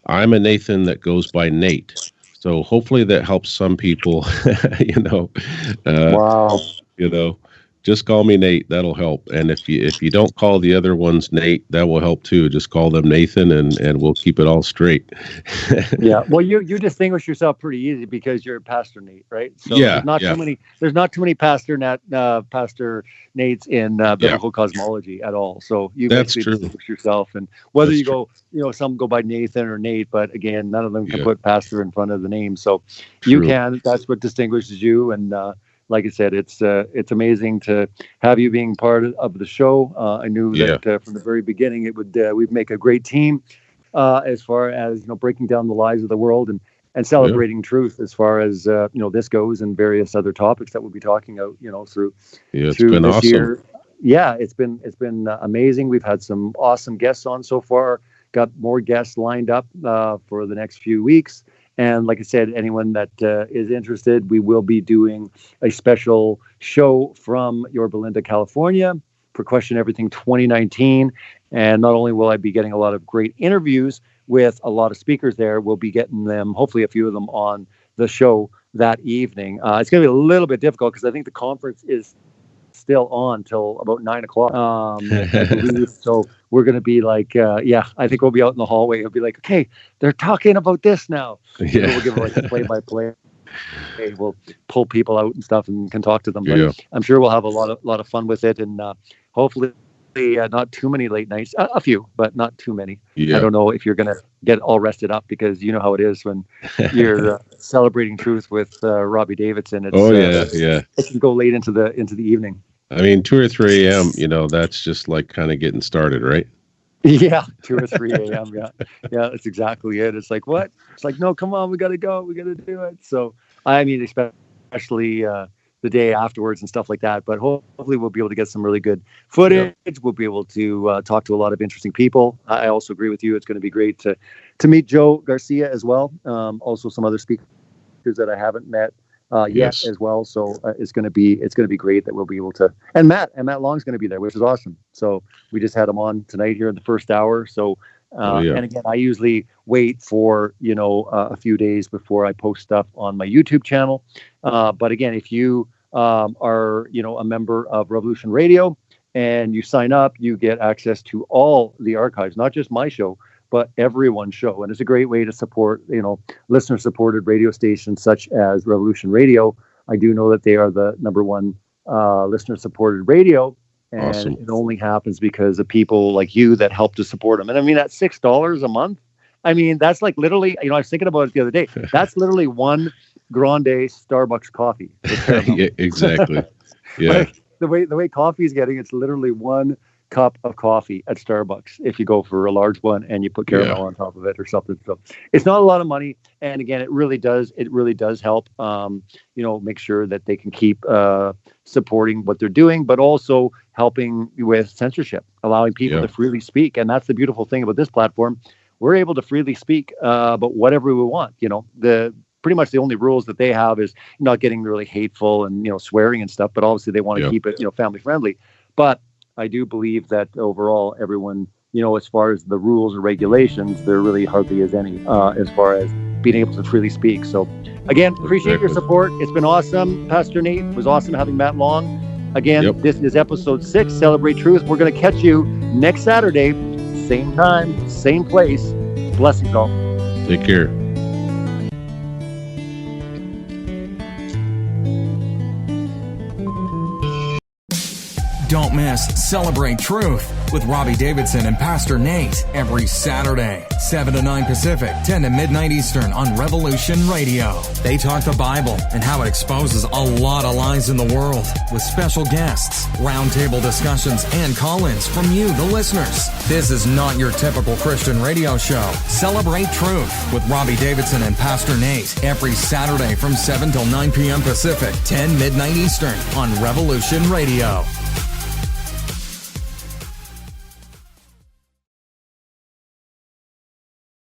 I'm a Nathan that goes by Nate. So hopefully that helps some people, wow. Just call me Nate. That'll help. And if you don't call the other ones Nate, that will help too. Just call them Nathan, and we'll keep it all straight. Yeah. Well, you distinguish yourself pretty easy because you're Pastor Nate, right? So yeah. There's not too many Pastor Nates in biblical cosmology at all. So you basically distinguish yourself, and whether you go, some go by Nathan or Nate, but again, none of them can put pastor in front of the name. So you can. That's what distinguishes you, and like I said, it's amazing to have you being part of the show. I knew that from the very beginning we'd make a great team as far as breaking down the lies of the world and celebrating truth as far as this goes, and various other topics that we'll be talking about through it's been this awesome. year. Yeah, it's been amazing. We've had some awesome guests on so far. Got more guests lined up for the next few weeks. And like I said, anyone that is interested, we will be doing a special show from Yorba Linda, California for Question Everything 2019. And not only will I be getting a lot of great interviews with a lot of speakers there, we'll be getting them, hopefully a few of them, on the show that evening. It's going to be a little bit difficult because I think the conference is still on till about 9 o'clock. I believe. So we're going to be like, I think we'll be out in the hallway. It'll be like, okay, they're talking about this now. Yeah. We'll give like a play-by-play. We'll pull people out and stuff and can talk to them. But I'm sure we'll have a lot of fun with it, and hopefully not too many late nights. A few, but not too many. Yeah. I don't know if you're going to get all rested up, because you know how it is when you're celebrating truth with Robbie Davidson. It's, it can go late into the evening. I mean, 2 or 3 a.m., that's just like kind of getting started, right? Yeah, 2 or 3 a.m. Yeah, that's exactly it. It's like, what? It's like, no, come on, we got to go. We got to do it. So, I mean, especially the day afterwards and stuff like that. But hopefully we'll be able to get some really good footage. Yeah. We'll be able to talk to a lot of interesting people. I also agree with you. It's going to be great to meet Joe Garcia as well. Also some other speakers that I haven't met yet as well. So it's going to be great that we'll be able to. And Matt Long's going to be there, which is awesome. So we just had him on tonight here in the first hour. So and again, I usually wait for a few days before I post stuff on my YouTube channel. But again, if you are a member of Revolution Radio and you sign up, you get access to all the archives, not just my show, but everyone's show. And it's a great way to support, listener supported radio stations such as Revolution Radio. I do know that they are the #1 listener supported radio. And awesome. It only happens because of people like you that help to support them. And I mean, that's $6 a month. I mean, that's like literally, I was thinking about it the other day. That's literally one grande Starbucks coffee. Yeah, exactly. Yeah. Like the way coffee is getting, it's literally one cup of coffee at Starbucks if you go for a large one and you put caramel on top of it or something. So it's not a lot of money, and again, it really does help. Make sure that they can keep supporting what they're doing, but also helping with censorship, allowing people to freely speak. And that's the beautiful thing about this platform. We're able to freely speak about whatever we want. Pretty much the only rules that they have is not getting really hateful and swearing and stuff. But obviously they want to keep it family friendly. But I do believe that overall everyone, as far as the rules or regulations, there really hardly is any as far as being able to freely speak. So again, appreciate your support. It's been awesome, Pastor Nate. It was awesome having Matt Long. Again, this is episode 6, Celebrate Truth. We're going to catch you next Saturday, same time, same place. Blessings all. Take care. Don't miss Celebrate Truth with Robbie Davidson and Pastor Nate every Saturday, 7 to 9 Pacific, 10 to midnight Eastern on Revolution Radio. They talk the Bible and how it exposes a lot of lies in the world with special guests, roundtable discussions, and call-ins from you, the listeners. This is not your typical Christian radio show. Celebrate Truth with Robbie Davidson and Pastor Nate every Saturday from 7 till 9 p.m. Pacific, 10 midnight Eastern on Revolution Radio.